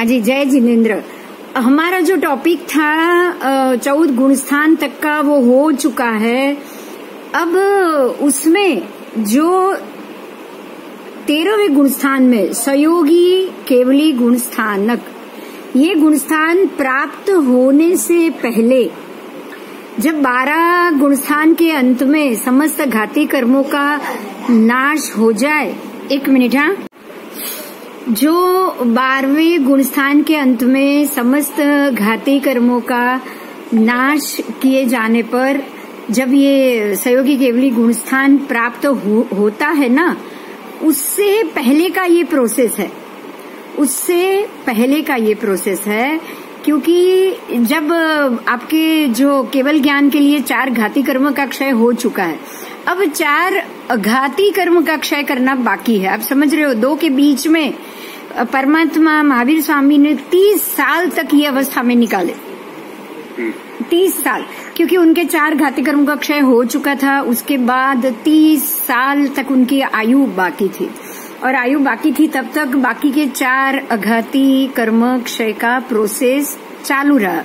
अजी जय जिनेन्द्र। हमारा जो टॉपिक था 14 गुणस्थान तक का वो हो चुका है। अब उसमें जो 13वें गुणस्थान में सहयोगी केवली गुणस्थानक, ये गुणस्थान प्राप्त होने से पहले जब 12 गुणस्थान के अंत में समस्त घाती कर्मों का नाश हो जाए, एक मिनट, हाँ, जो 12वें गुणस्थान के अंत में समस्त घाती कर्मों का नाश किए जाने पर जब ये सहयोगी केवली गुणस्थान प्राप्त होता है ना, उससे पहले का ये प्रोसेस है, उससे पहले का ये प्रोसेस है। क्योंकि जब आपके जो केवल ज्ञान के लिए 4 घाती कर्म का क्षय हो चुका है, अब 4 घाती कर्म का क्षय करना बाकी है। आप समझ रहे हो, 2 के बीच में परमात्मा महावीर स्वामी ने 30 साल तक ये अवस्था में निकाले, 30 साल, क्योंकि उनके 4 घाती कर्म का क्षय हो चुका था। उसके बाद 30 साल तक उनकी आयु बाकी थी, और आयु बाकी थी तब तक बाकी के 4 अघाती कर्म क्षय का प्रोसेस चालू रहा।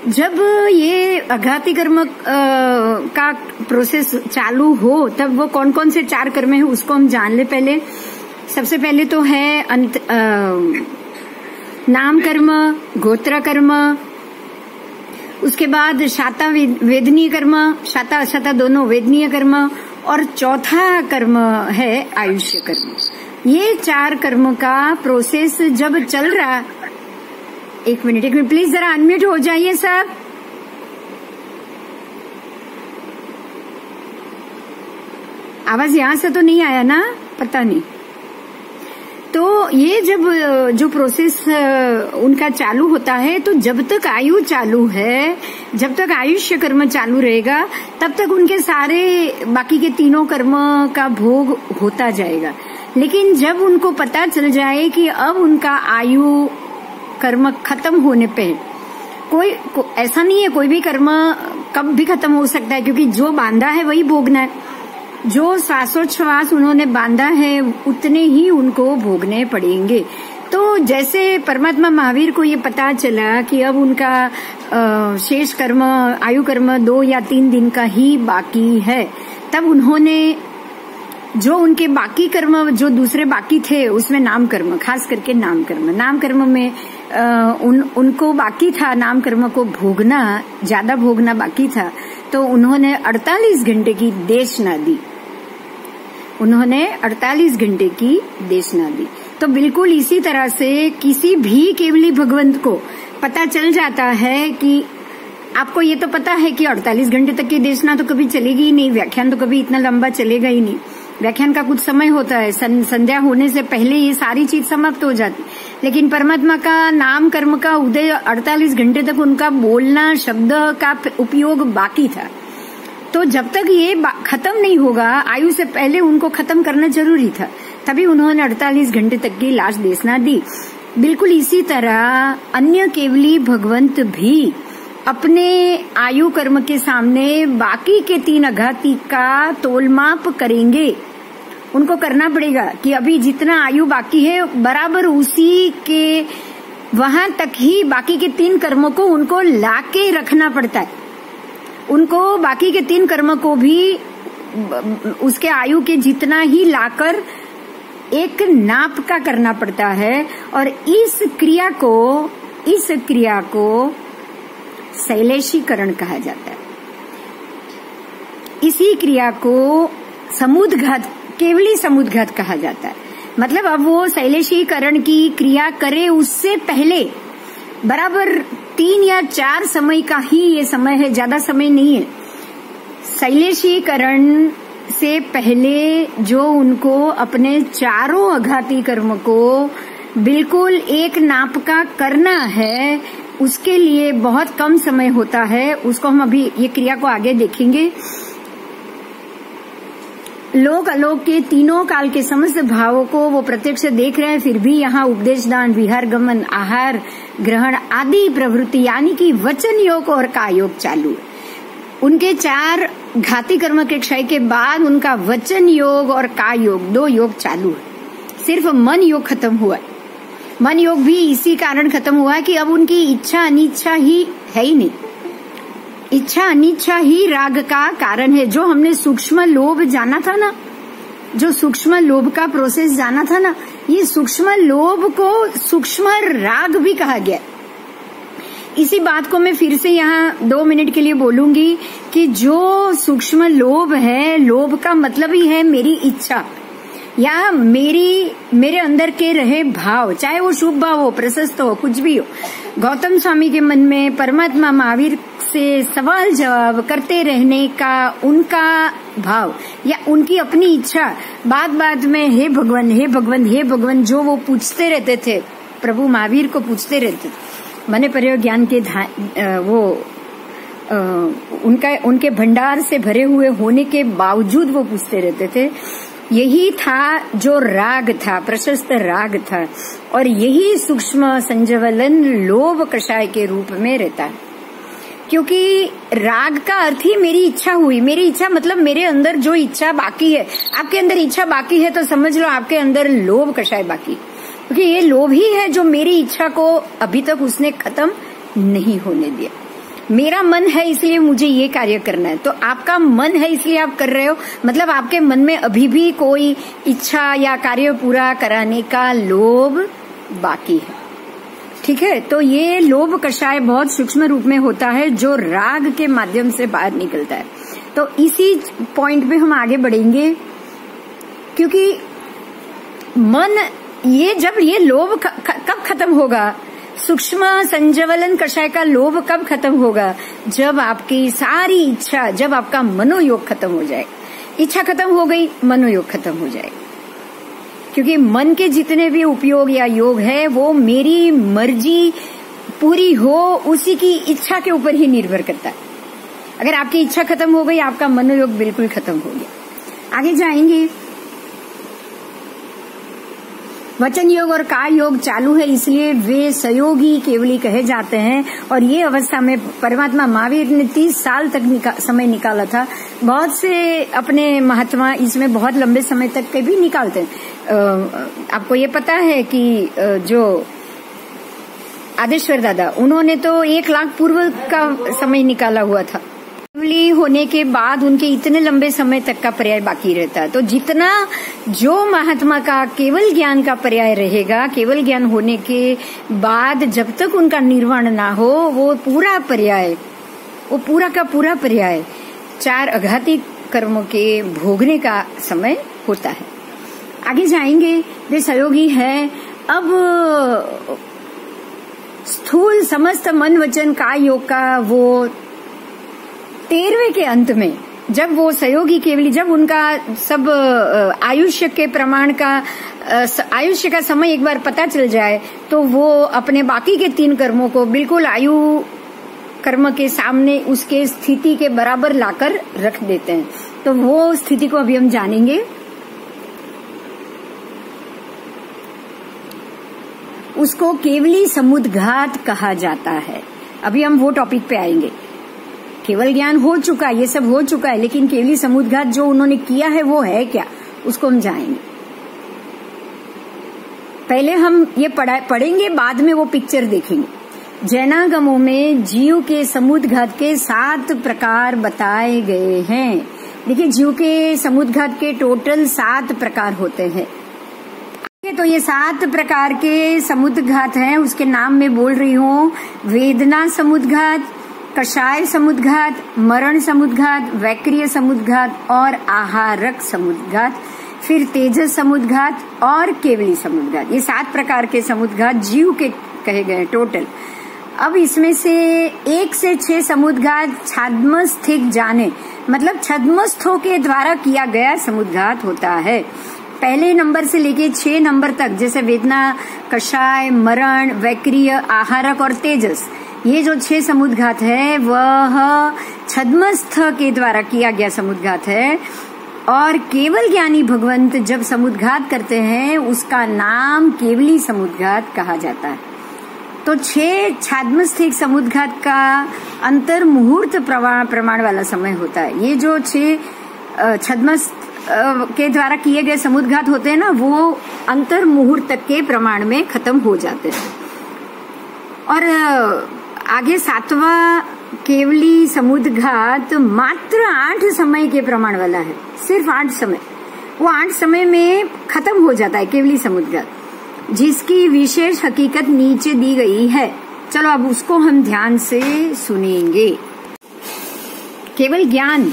जब ये अघाती कर्म का प्रोसेस चालू हो, तब वो कौन कौन से 4 कर्म है उसको हम जान ले। पहले सबसे पहले तो है नाम कर्म, गोत्र कर्म, उसके बाद शाता वेदनीय कर्म, शाता अशाता दोनों वेदनीय कर्म, और चौथा कर्म है आयुष्य कर्म। ये 4 कर्म का प्रोसेस जब चल रहा, एक मिनट प्लीज जरा अनम्यूट हो जाइए सब। आवाज यहां से तो नहीं आया ना, पता नहीं। तो ये जब जो प्रोसेस उनका चालू होता है, तो जब तक आयु चालू है, जब तक आयुष्य कर्म चालू रहेगा, तब तक उनके सारे बाकी के 3 कर्म का भोग होता जाएगा। लेकिन जब उनको पता चल जाए कि अब उनका आयु कर्म खत्म होने पे, ऐसा नहीं है कोई भी कर्म कब भी खत्म हो सकता है, क्योंकि जो बांधा है वही भोगना है। जो श्वासोच्छ्वास उन्होंने बांधा है उतने ही उनको भोगने पड़ेंगे। तो जैसे परमात्मा महावीर को ये पता चला कि अब उनका शेष कर्म, आयु कर्म 2 या 3 दिन का ही बाकी है, तब उन्होंने जो उनके बाकी कर्म जो दूसरे बाकी थे, उसमें नाम कर्म, खास करके नाम कर्म में उनको बाकी था, नाम कर्म को भोगना, ज्यादा भोगना बाकी था। तो उन्होंने 48 घंटे की देशना दी, उन्होंने 48 घंटे की देशना दी। तो बिल्कुल इसी तरह से किसी भी केवली भगवंत को पता चल जाता है कि आपको ये तो पता है कि 48 घंटे तक की देशना तो कभी चलेगी ही नहीं, व्याख्यान तो कभी इतना लंबा चलेगा ही नहीं। व्याख्यान का कुछ समय होता है, संध्या होने से पहले ये सारी चीज समाप्त हो जाती। लेकिन परमात्मा का नाम कर्म का उदय 48 घंटे तक उनका बोलना, शब्द का उपयोग बाकी था। तो जब तक ये खत्म नहीं होगा, आयु से पहले उनको खत्म करना जरूरी था, तभी उन्होंने 48 घंटे तक की लास्ट देशना दी। बिल्कुल इसी तरह अन्य केवली भगवंत भी अपने आयु कर्म के सामने बाकी के 3 अघाती का तोलमाप करेंगे। उनको करना पड़ेगा कि अभी जितना आयु बाकी है, बराबर उसी के वहां तक ही बाकी के 3 कर्मों को उनको लाके रखना पड़ता है। उनको बाकी के 3 कर्म को भी उसके आयु के जितना ही लाकर एक नाप का करना पड़ता है। और इस क्रिया को शैलेशीकरण कहा जाता है। इसी क्रिया को समुद्घात, केवली समुद्घात कहा जाता है। मतलब अब वो शैलेशीकरण की क्रिया करे उससे पहले बराबर 3 या 4 समय का ही ये समय है, ज्यादा समय नहीं है। शैलेशीकरण से पहले जो उनको अपने 4 अघाती कर्म को बिल्कुल एक नाप का करना है, उसके लिए बहुत कम समय होता है। उसको हम अभी ये क्रिया को आगे देखेंगे। लोक अलोक के तीनों काल के समस्त भावों को वो प्रत्यक्ष देख रहे हैं, फिर भी यहाँ उपदेश दान, विहार गमन, आहार ग्रहण आदि प्रवृत्ति यानी कि वचन योग और काय योग चालू है। उनके 4 घाती कर्म के क्षय के बाद उनका वचन योग और काय योग 2 योग चालू है। सिर्फ मन योग खत्म हुआ है। मन योग भी इसी कारण खत्म हुआ कि अब उनकी इच्छा अनिच्छा ही है ही नहीं। इच्छा अनिच्छा ही राग का कारण है। जो हमने सूक्ष्म लोभ जाना था ना, जो सूक्ष्म लोभ का प्रोसेस जाना था ना, ये सूक्ष्म लोभ को सूक्ष्म राग भी कहा गया। इसी बात को मैं फिर से यहाँ 2 मिनट के लिए बोलूंगी कि जो सूक्ष्म लोभ है, लोभ का मतलब ही है मेरी इच्छा या मेरे अंदर के रहे भाव, चाहे वो शुभ भाव हो, प्रशस्त हो, कुछ भी हो। गौतम स्वामी के मन में परमात्मा महावीर से सवाल जवाब करते रहने का उनका भाव या उनकी अपनी इच्छा, बात में हे भगवान हे भगवान हे भगवान जो वो पूछते रहते थे, प्रभु महावीर को पूछते रहते थे। मन प्रयोग ज्ञान के उनके भंडार से भरे हुए होने के बावजूद वो पूछते रहते थे। यही था जो राग था, प्रशस्त राग था, और यही सूक्ष्म संजवलन लोभ कषाय के रूप में रहता है। क्योंकि राग का अर्थ ही मेरी इच्छा हुई। मेरी इच्छा मतलब मेरे अंदर जो इच्छा बाकी है। आपके अंदर इच्छा बाकी है तो समझ लो आपके अंदर लोभ कषाय बाकी, क्योंकि ये लोभ ही है जो मेरी इच्छा को अभी तक उसने खत्म नहीं होने दिया। मेरा मन है इसलिए मुझे ये कार्य करना है, तो आपका मन है इसलिए आप कर रहे हो, मतलब आपके मन में अभी भी कोई इच्छा या कार्य पूरा कराने का लोभ बाकी है। ठीक है, तो ये लोभ कषाय बहुत सूक्ष्म रूप में होता है जो राग के माध्यम से बाहर निकलता है। तो इसी पॉइंट पे हम आगे बढ़ेंगे, क्योंकि मन जब ये लोभ कब खत्म होगा, सूक्ष्म संजवलन कषाय का लोभ कब खत्म होगा, जब आपकी सारी इच्छा, जब आपका मनोयोग खत्म हो जाए। इच्छा खत्म हो गई, मनोयोग खत्म हो जाए, क्योंकि मन के जितने भी उपयोग या योग है वो मेरी मर्जी पूरी हो उसी की इच्छा के ऊपर ही निर्भर करता है। अगर आपकी इच्छा खत्म हो गई, आपका मनोयोग बिल्कुल खत्म हो गया। आगे जाएंगे। वचन योग और काय योग चालू है, इसलिए वे सहयोगी केवली कहे जाते हैं। और ये अवस्था में परमात्मा महावीर ने 30 साल तक समय निकाला था। बहुत से अपने महात्मा इसमें बहुत लंबे समय तक के भी निकालते हैं। आपको ये पता है कि जो आदेश्वर दादा, उन्होंने तो 1 लाख पूर्व का समय निकाला हुआ था। केवली होने के बाद उनके इतने लंबे समय तक का पर्याय बाकी रहता है। तो जितना जो महात्मा का केवल ज्ञान का पर्याय रहेगा, केवल ज्ञान होने के बाद जब तक उनका निर्वाण ना हो, वो पूरा पर्याय, वो पूरा का पूरा पर्याय 4 अघाती कर्मों के भोगने का समय होता है। आगे जाएंगे। वे सहयोगी है। अब स्थूल समस्त मन वचन काय योग का वो 13वें के अंत में, जब वो सहयोगी केवली, जब उनका सब आयुष्य के प्रमाण का आयुष्य का समय एक बार पता चल जाए, तो वो अपने बाकी के 3 कर्मों को बिल्कुल आयु कर्म के सामने उसके स्थिति के बराबर लाकर रख देते हैं। तो वो स्थिति को अभी हम जानेंगे। उसको केवली समुद्घात कहा जाता है। अभी हम वो टॉपिक पे आएंगे। केवल ज्ञान हो चुका है, ये सब हो चुका है, लेकिन केवली समुद्घात जो उन्होंने किया है वो है क्या, उसको हम जाएंगे। पहले हम ये पढ़ेंगे, बाद में वो पिक्चर देखेंगे। जैनागमों में जीव के समुद्घात के 7 प्रकार बताए गए हैं। देखिए, जीव के समुद्घात के टोटल 7 प्रकार होते हैं। तो ये 7 प्रकार के समुद्घात हैं, उसके नाम मैं बोल रही हूँ। वेदना समुद्घात, कषाय समुद्घात, मरण समुद्घात, वैक्रिय समुद्घात और आहारक समुद्घात, फिर तेजस समुद्घात और केवली समुद्घात। ये 7 प्रकार के समुद्घात जीव के कहे गए टोटल। अब इसमें से 1 से 6 समुद्घात छाद्मस्थिक जाने, मतलब छद्मस्थों के द्वारा किया गया समुद्घात होता है। पहले नंबर से लेके 6 नंबर तक, जैसे वेदना, कषाय, मरण, वैक्रिय, आहारक और तेजस, ये जो 6 समुद्घात है वह छद्मस्थ के द्वारा किया गया समुद्घात है। और केवल ज्ञानी भगवंत जब समुद्घात करते हैं उसका नाम केवली समुद्घात कहा जाता है। तो 6 छाद्मस्थिक समुद्घात का अंतर मुहूर्त प्रमाण वाला समय होता है। ये जो 6 छद्मस्थ के द्वारा किए गए समुद्घात होते हैं ना, वो अंतर मुहूर्त तक के प्रमाण में खत्म हो जाते हैं। और आगे 7वां केवली समुद्घात मात्र 8 समय के प्रमाण वाला है, सिर्फ 8 समय। वो 8 समय में खत्म हो जाता है केवली समुद्घात, जिसकी विशेष हकीकत नीचे दी गई है। चलो अब उसको हम ध्यान से सुनेंगे। केवल ज्ञान,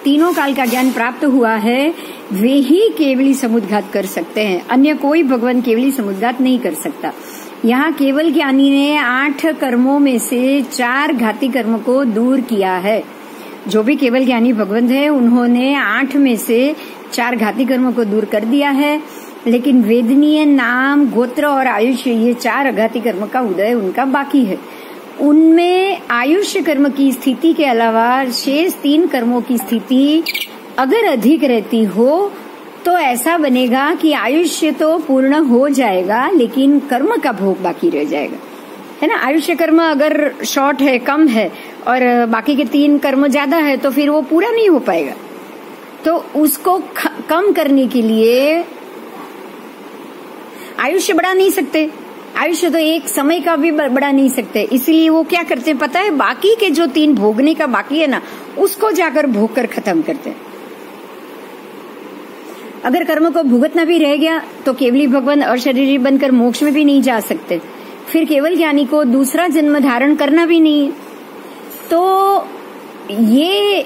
तीनों काल का ज्ञान प्राप्त हुआ है, वे ही केवली समुद्घात कर सकते हैं, अन्य कोई भगवान केवली समुद्घात नहीं कर सकता। यहाँ केवल ज्ञानी ने 8 कर्मों में से 4 घाती कर्म को दूर किया है। जो भी केवल ज्ञानी भगवंत है, उन्होंने 8 में से 4 घाती कर्म को दूर कर दिया है। लेकिन वेदनीय, नाम, गोत्र और आयुष्य, ये 4 अघाती कर्म का उदय उनका बाकी है। उनमें आयुष्य कर्म की स्थिति के अलावा शेष 3 कर्मों की स्थिति अगर अधिक रहती हो तो ऐसा बनेगा कि आयुष्य तो पूर्ण हो जाएगा, लेकिन कर्म का भोग बाकी रह जाएगा, है ना। आयुष्य कर्म अगर शॉर्ट है, कम है, और बाकी के 3 कर्म ज्यादा है, तो फिर वो पूरा नहीं हो पाएगा। तो उसको कम करने के लिए आयुष्य बढ़ा नहीं सकते, आयुष्य तो एक समय का भी बढ़ा नहीं सकते। इसलिए वो क्या करते हैं पता है, बाकी के जो 3 भोगने का बाकी है ना, उसको जाकर भोग कर खत्म करते हैं। अगर कर्म को भुगतना भी रह गया तो केवली भगवान अशरीरी बनकर मोक्ष में भी नहीं जा सकते। फिर केवल ज्ञानी को दूसरा जन्म धारण करना भी नहीं। तो ये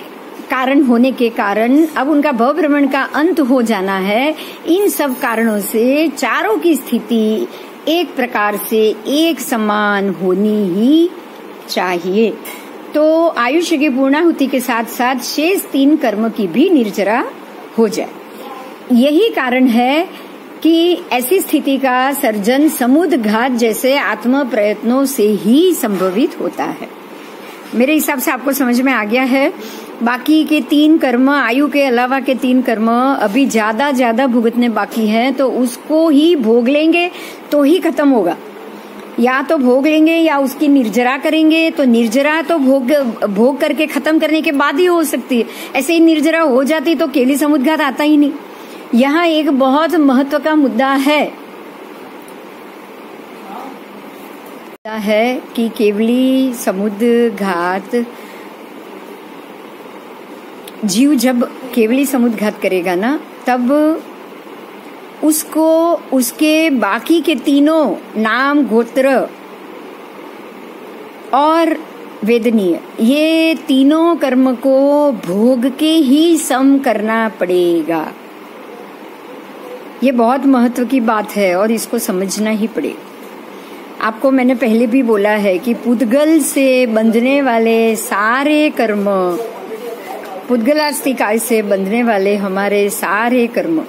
कारण होने के कारण अब उनका भव भ्रमण का अंत हो जाना है। इन सब कारणों से चारों की स्थिति एक प्रकार से एक समान होनी ही चाहिए। तो आयुष्य की पूर्णाहुति के साथ साथ शेष 3 कर्म की भी निर्जरा हो जाए। यही कारण है कि ऐसी स्थिति का सर्जन समुद्घात जैसे आत्म प्रयत्नों से ही संभवित होता है। मेरे हिसाब से आपको समझ में आ गया है। बाकी के 3 कर्म, आयु के अलावा के 3 कर्म अभी ज्यादा भुगतने बाकी हैं, तो उसको ही भोग लेंगे तो ही खत्म होगा। या तो भोग लेंगे या उसकी निर्जरा करेंगे। तो निर्जरा तो भोग करके खत्म करने के बाद ही हो सकती है। ऐसे ही निर्जरा हो जाती तो केवली समुद्घात आता ही नहीं। यहाँ एक बहुत महत्व का मुद्दा है कि केवली समुद्घात, जीव जब केवली समुद्घात करेगा ना, तब उसको उसके बाकी के 3 नाम, गोत्र और वेदनीय, ये 3 कर्म को भोग के ही सम करना पड़ेगा। ये बहुत महत्व की बात है और इसको समझना ही पड़ेगा। आपको मैंने पहले भी बोला है कि पुद्गल से बंधने वाले सारे कर्म, पुद्गलास्तिकाय से बंधने वाले हमारे सारे कर्म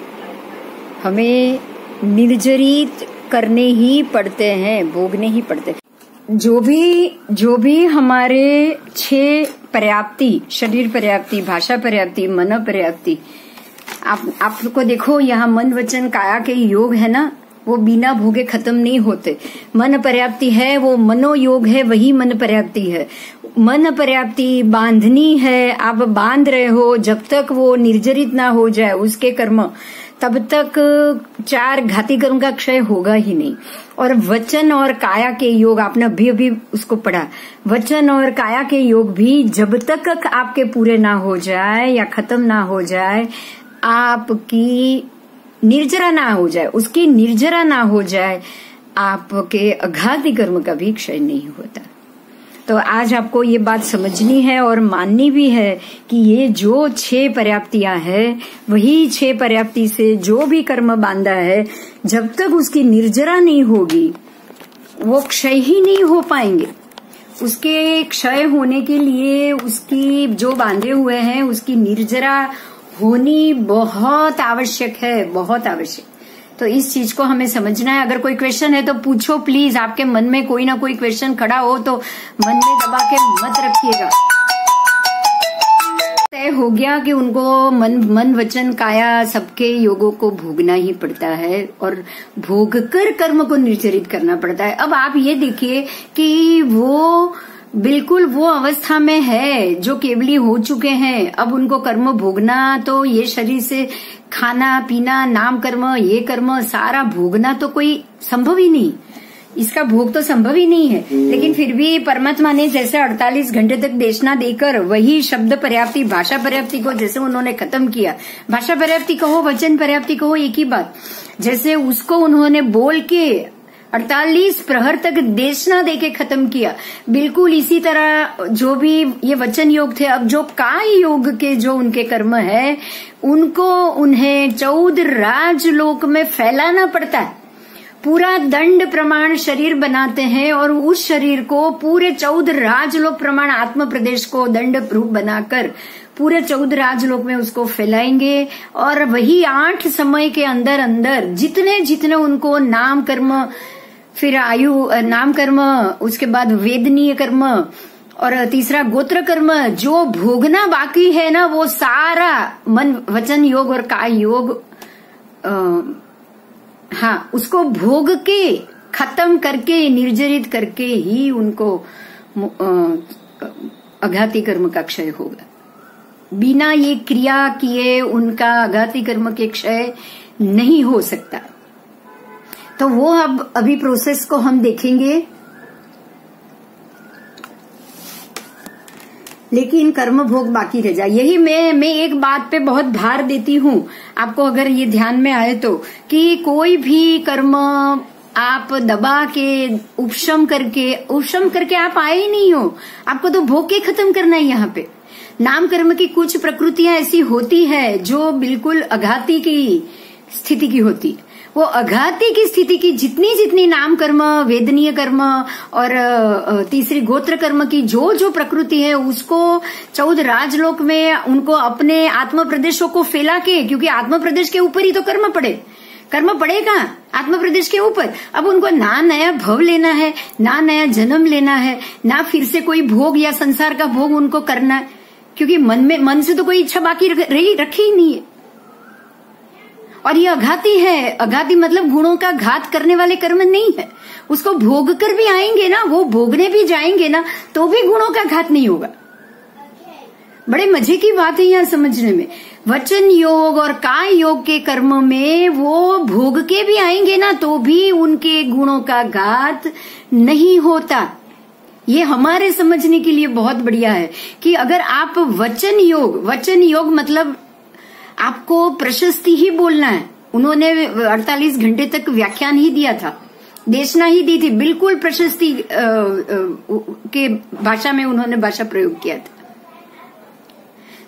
हमें निर्जरित करने ही पड़ते हैं, भोगने ही पड़ते हैं। जो भी हमारे 6 पर्याप्ति, शरीर पर्याप्ति, भाषा पर्याप्ति, मन पर्याप्ति, आपको देखो यहाँ मन वचन काया के योग है ना, वो बिना भोगे खत्म नहीं होते। मन पर्याप्ति है, वो मनोयोग है, वही मन पर्याप्ति है। मन पर्याप्ति बांधनी है, आप बांध रहे हो, जब तक वो निर्जरित ना हो जाए उसके कर्म, तब तक 4 घाती कर्म का क्षय होगा ही नहीं। और वचन और काया के योग, आपने अभी उसको पढ़ा, वचन और काया के योग भी जब तक आपके पूरे ना हो जाए या खत्म ना हो जाए, आपकी निर्जरा ना हो जाए, उसकी निर्जरा ना हो जाए, आपके अघाती कर्म का भी क्षय नहीं होता। तो आज आपको ये बात समझनी है और माननी भी है कि ये जो 6 पर्याप्तियां हैं, वही 6 पर्याप्ति से जो भी कर्म बांधा है, जब तक उसकी निर्जरा नहीं होगी वो क्षय ही नहीं हो पाएंगे। उसके क्षय होने के लिए उसकी जो बांधे हुए हैं उसकी निर्जरा होनी बहुत आवश्यक है, बहुत आवश्यक। तो इस चीज को हमें समझना है। अगर कोई क्वेश्चन है तो पूछो प्लीज। आपके मन में कोई ना कोई क्वेश्चन खड़ा हो तो मन में दबा के मत रखिएगा। तय हो गया कि उनको मन वचन काया सबके योगों को भोगना ही पड़ता है और भोग कर कर्म को निर्जरित करना पड़ता है। अब आप ये देखिए कि वो बिल्कुल वो अवस्था में है जो केवली हो चुके हैं। अब उनको कर्म भोगना, तो ये शरीर से खाना पीना, नाम कर्म, ये कर्म सारा भोगना तो कोई संभव ही नहीं, इसका भोग तो संभव ही नहीं है। लेकिन फिर भी परमात्मा ने जैसे 48 घंटे तक देशना देकर वही शब्द पर्याप्ति, भाषा पर्याप्ति को जैसे उन्होंने खत्म किया, भाषा पर्याप्ति कहो, वचन पर्याप्ति कहो, एक ही बात, जैसे उसको उन्होंने बोल के 48 प्रहर तक देशना देके खत्म किया, बिल्कुल इसी तरह जो भी ये वचन योग थे, अब जो काय योग के जो उनके कर्म है उनको उन्हें 14 राजलोक में फैलाना पड़ता है। पूरा दंड प्रमाण शरीर बनाते हैं और उस शरीर को पूरे 14 राजलोक प्रमाण आत्म प्रदेश को दंड रूप बनाकर पूरे 14 राजलोक में उसको फैलाएंगे। और वही 8 समय के अंदर अंदर जितने जितने उनको नाम कर्म, फिर आयु नाम कर्म, उसके बाद वेदनीय कर्म और तीसरा गोत्र कर्म जो भोगना बाकी है ना, वो सारा मन वचन योग और काय योग हाँ उसको भोग के खत्म करके निर्जरित करके ही उनको अघाती कर्म का क्षय होगा। बिना ये क्रिया किए उनका अघाती कर्म के क्षय नहीं हो सकता। तो वो अब अभी प्रोसेस को हम देखेंगे। लेकिन कर्म भोग बाकी रह जाए, यही मैं एक बात पे बहुत भार देती हूँ आपको, अगर ये ध्यान में आए तो, कि कोई भी कर्म आप दबा के उपशम करके आप आए ही नहीं हो, आपको तो भोग के खत्म करना है। यहाँ पे नाम कर्म की कुछ प्रकृतियां ऐसी होती है जो बिल्कुल अघाती की स्थिति की होती है। वो अघाती की स्थिति की जितनी जितनी नाम कर्म, वेदनीय कर्म और तीसरी गोत्र कर्म की जो जो प्रकृति है उसको 14 राजलोक में उनको अपने आत्म प्रदेशों को फैला के, क्योंकि आत्म प्रदेश के ऊपर ही तो कर्म पड़ेगा आत्म प्रदेश के ऊपर। अब उनको ना नया भव लेना है, ना नया जन्म लेना है, ना फिर से कोई भोग या संसार का भोग उनको करना है, क्योंकि मन से तो कोई इच्छा बाकी रखी ही नहीं है। और ये अघाती है, अघाती मतलब गुणों का घात करने वाले कर्म नहीं है। उसको भोग कर भी आएंगे ना, वो भोगने भी जाएंगे ना, तो भी गुणों का घात नहीं होगा। बड़े मजे की बात है यहाँ समझने में। वचन योग और काय योग के कर्म में वो भोग के भी आएंगे ना, तो भी उनके गुणों का घात नहीं होता। ये हमारे समझने के लिए बहुत बढ़िया है कि अगर आप वचन योग मतलब आपको प्रशस्ति ही बोलना है। उन्होंने 48 घंटे तक व्याख्यान ही दिया था, देशना ही दी थी, बिल्कुल प्रशस्ति के भाषा में उन्होंने भाषा प्रयोग किया था।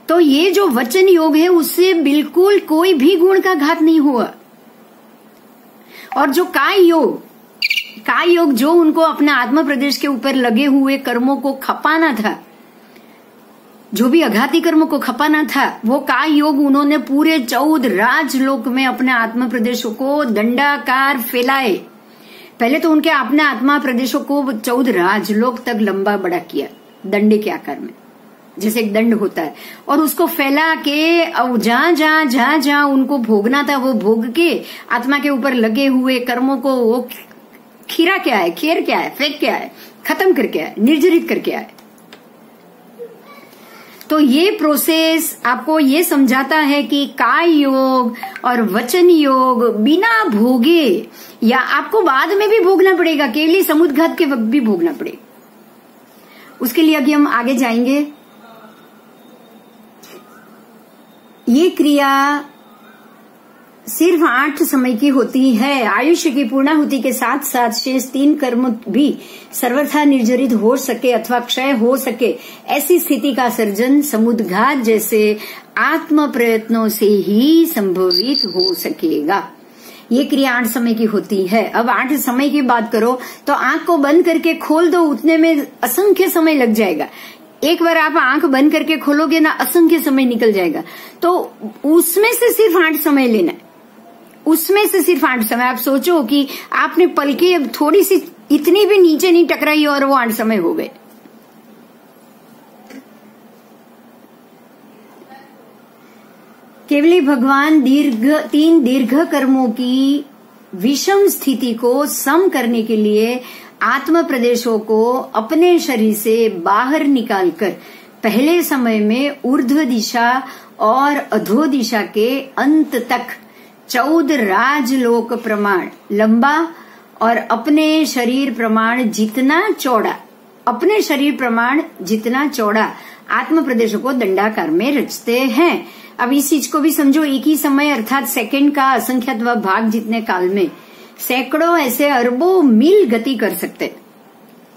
तो ये जो वचन योग है उससे बिल्कुल कोई भी गुण का घात नहीं हुआ। और जो काय योग जो उनको अपने आत्म प्रदेश के ऊपर लगे हुए कर्मों को खपाना था, जो भी अघाती कर्म को खपाना था, वो काय योग उन्होंने पूरे 14 राजलोक में अपने आत्मा प्रदेशों को दंडाकार फैलाए। पहले तो उनके अपने आत्मा प्रदेशों को 14 राजलोक तक लंबा बड़ा किया दंडे के आकार में, जैसे एक दंड होता है, और उसको फैला के अब जहां उनको भोगना था वो भोग के आत्मा के ऊपर लगे हुए कर्मों को वो खीरा क्या है, खेर क्या है, फेंक क्या है, खत्म करके आए, निर्जरित करके आए। तो ये प्रोसेस आपको ये समझाता है कि काय योग और वचन योग बिना भोगे, या आपको बाद में भी भोगना पड़ेगा, केवल समुद्घात के वक्त भी भोगना पड़ेगा। उसके लिए अभी हम आगे जाएंगे। ये क्रिया सिर्फ 8 समय की होती है। आयुष्य की पूर्णाहुति के साथ साथ शेष 3 कर्म भी सर्वथा निर्जरित हो सके अथवा क्षय हो सके, ऐसी स्थिति का सर्जन समुद्घात जैसे आत्म प्रयत्नों से ही संभवित हो सकेगा। ये क्रिया 8 समय की होती है। अब 8 समय की बात करो तो आंख को बंद करके खोल दो, उतने में असंख्य समय लग जाएगा। एक बार आप आंख बंद करके खोलोगे ना, असंख्य समय निकल जाएगा। तो उसमें से सिर्फ 8 समय लेना है, उसमें से सिर्फ 8 समय। आप सोचो कि आपने पलके थोड़ी सी इतनी भी नीचे नहीं टकराई और वो 8 समय हो गए। केवली भगवान 3 दीर्घ कर्मों की विषम स्थिति को सम करने के लिए आत्म प्रदेशों को अपने शरीर से बाहर निकालकर पहले समय में ऊर्ध्व दिशा और अधो दिशा के अंत तक 14 राजलोक प्रमाण लंबा और अपने शरीर प्रमाण जितना चौड़ा आत्म प्रदेशों को दंडाकार में रचते हैं। अब इस चीज को भी समझो, एक ही समय अर्थात सेकंड का असंख्यत्व भाग जितने काल में सैकड़ों ऐसे अरबों मील गति कर सकते।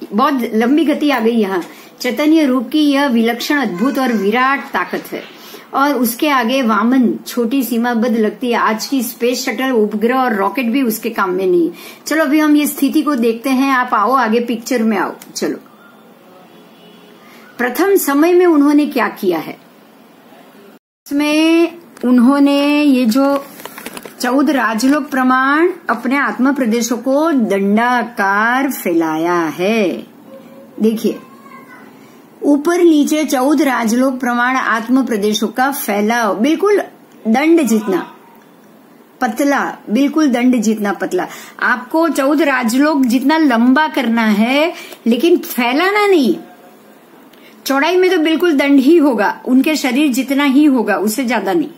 बहुत लंबी गति आ गई यहाँ। चैतन्य रूप की यह विलक्षण, अद्भुत और विराट ताकत है और उसके आगे वामन छोटी सीमाबद्ध लगती है। आज की स्पेस शटल, उपग्रह और रॉकेट भी उसके काम में नहीं। चलो अभी हम ये स्थिति को देखते हैं। आप आओ आगे पिक्चर में आओ। चलो, प्रथम समय में उन्होंने क्या किया है? इसमें उन्होंने ये जो 14 राजलोक प्रमाण अपने आत्म प्रदेशों को दंडाकार फैलाया है। देखिए, ऊपर नीचे 14 राजलोक प्रमाण आत्म प्रदेशों का फैलाव, बिल्कुल दंड जितना पतला, बिल्कुल दंड जितना पतला। आपको 14 राजलोक जितना लंबा करना है, लेकिन फैलाना नहीं। चौड़ाई में तो बिल्कुल दंड ही होगा, उनके शरीर जितना ही होगा, उससे ज्यादा नहीं।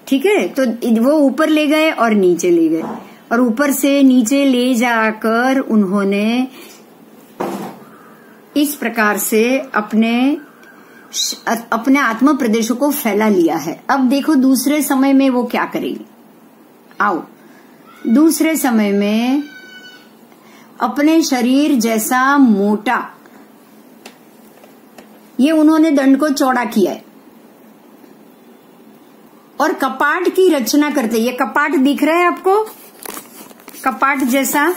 ठीक है, तो वो ऊपर ले गए और नीचे ले गए, और ऊपर से नीचे ले जाकर उन्होंने इस प्रकार से अपने आत्म प्रदेशों को फैला लिया है। अब देखो दूसरे समय में वो क्या करेंगे। आओ, दूसरे समय में अपने शरीर जैसा मोटा, ये उन्होंने दंड को चौड़ा किया है और कपाट की रचना करते। ये कपाट दिख रहा है आपको, कपाट जैसा।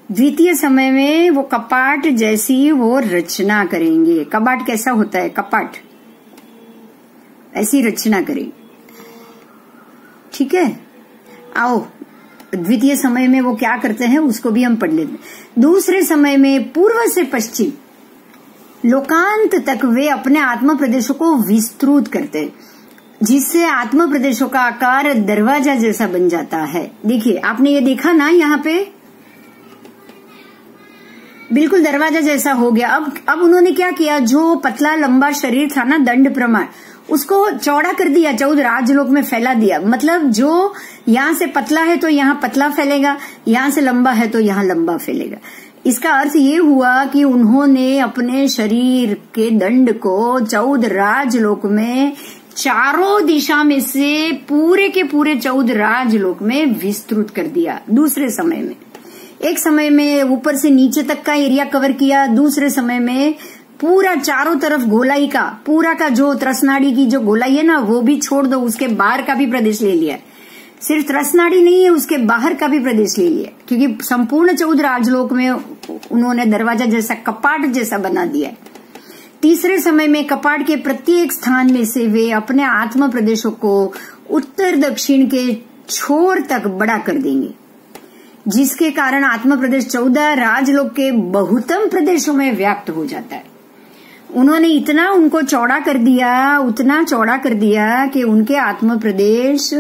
द्वितीय समय में वो कपाट जैसी वो रचना करेंगे। कपाट कैसा होता है? कपाट ऐसी रचना करेंगे। ठीक है, आओ द्वितीय समय में वो क्या करते हैं उसको भी हम पढ़ लेते हैं। दूसरे समय में पूर्व से पश्चिम लोकांत तक वे अपने आत्म प्रदेशों को विस्तृत करते हैं, जिससे आत्म प्रदेशों का आकार दरवाजा जैसा बन जाता है। देखिए, आपने ये देखा ना, यहाँ पे बिल्कुल दरवाजा जैसा हो गया। अब उन्होंने क्या किया, जो पतला लंबा शरीर था ना दंड प्रमाण, उसको चौड़ा कर दिया, 14 राजलोक में फैला दिया। मतलब जो यहाँ से पतला है तो यहाँ पतला फैलेगा, यहाँ से लंबा है तो यहाँ लंबा फैलेगा। इसका अर्थ ये हुआ कि उन्होंने अपने शरीर के दंड को 14 राजलोक में चारों दिशा में से पूरे के पूरे 14 राजलोक में विस्तृत कर दिया। दूसरे समय में एक समय में ऊपर से नीचे तक का एरिया कवर किया, दूसरे समय में पूरा चारों तरफ गोलाई का, पूरा का जो त्रसनाड़ी की जो गोलाई है ना, वो भी छोड़ दो, उसके बाहर का भी प्रदेश ले लिया। सिर्फ त्रसनाड़ी नहीं है, उसके बाहर का भी प्रदेश ले लिया, क्योंकि संपूर्ण 14 राजलोक में उन्होंने दरवाजा जैसा, कपाट जैसा बना दिया। तीसरे समय में कपाट के प्रत्येक स्थान में से वे अपने आत्म प्रदेशों को उत्तर दक्षिण के छोर तक बड़ा कर देंगे, जिसके कारण आत्म प्रदेश 14 राजलोक के बहुतम प्रदेशों में व्याप्त हो जाता है। उन्होंने इतना उनको चौड़ा कर दिया, उतना चौड़ा कर दिया कि उनके आत्म प्रदेश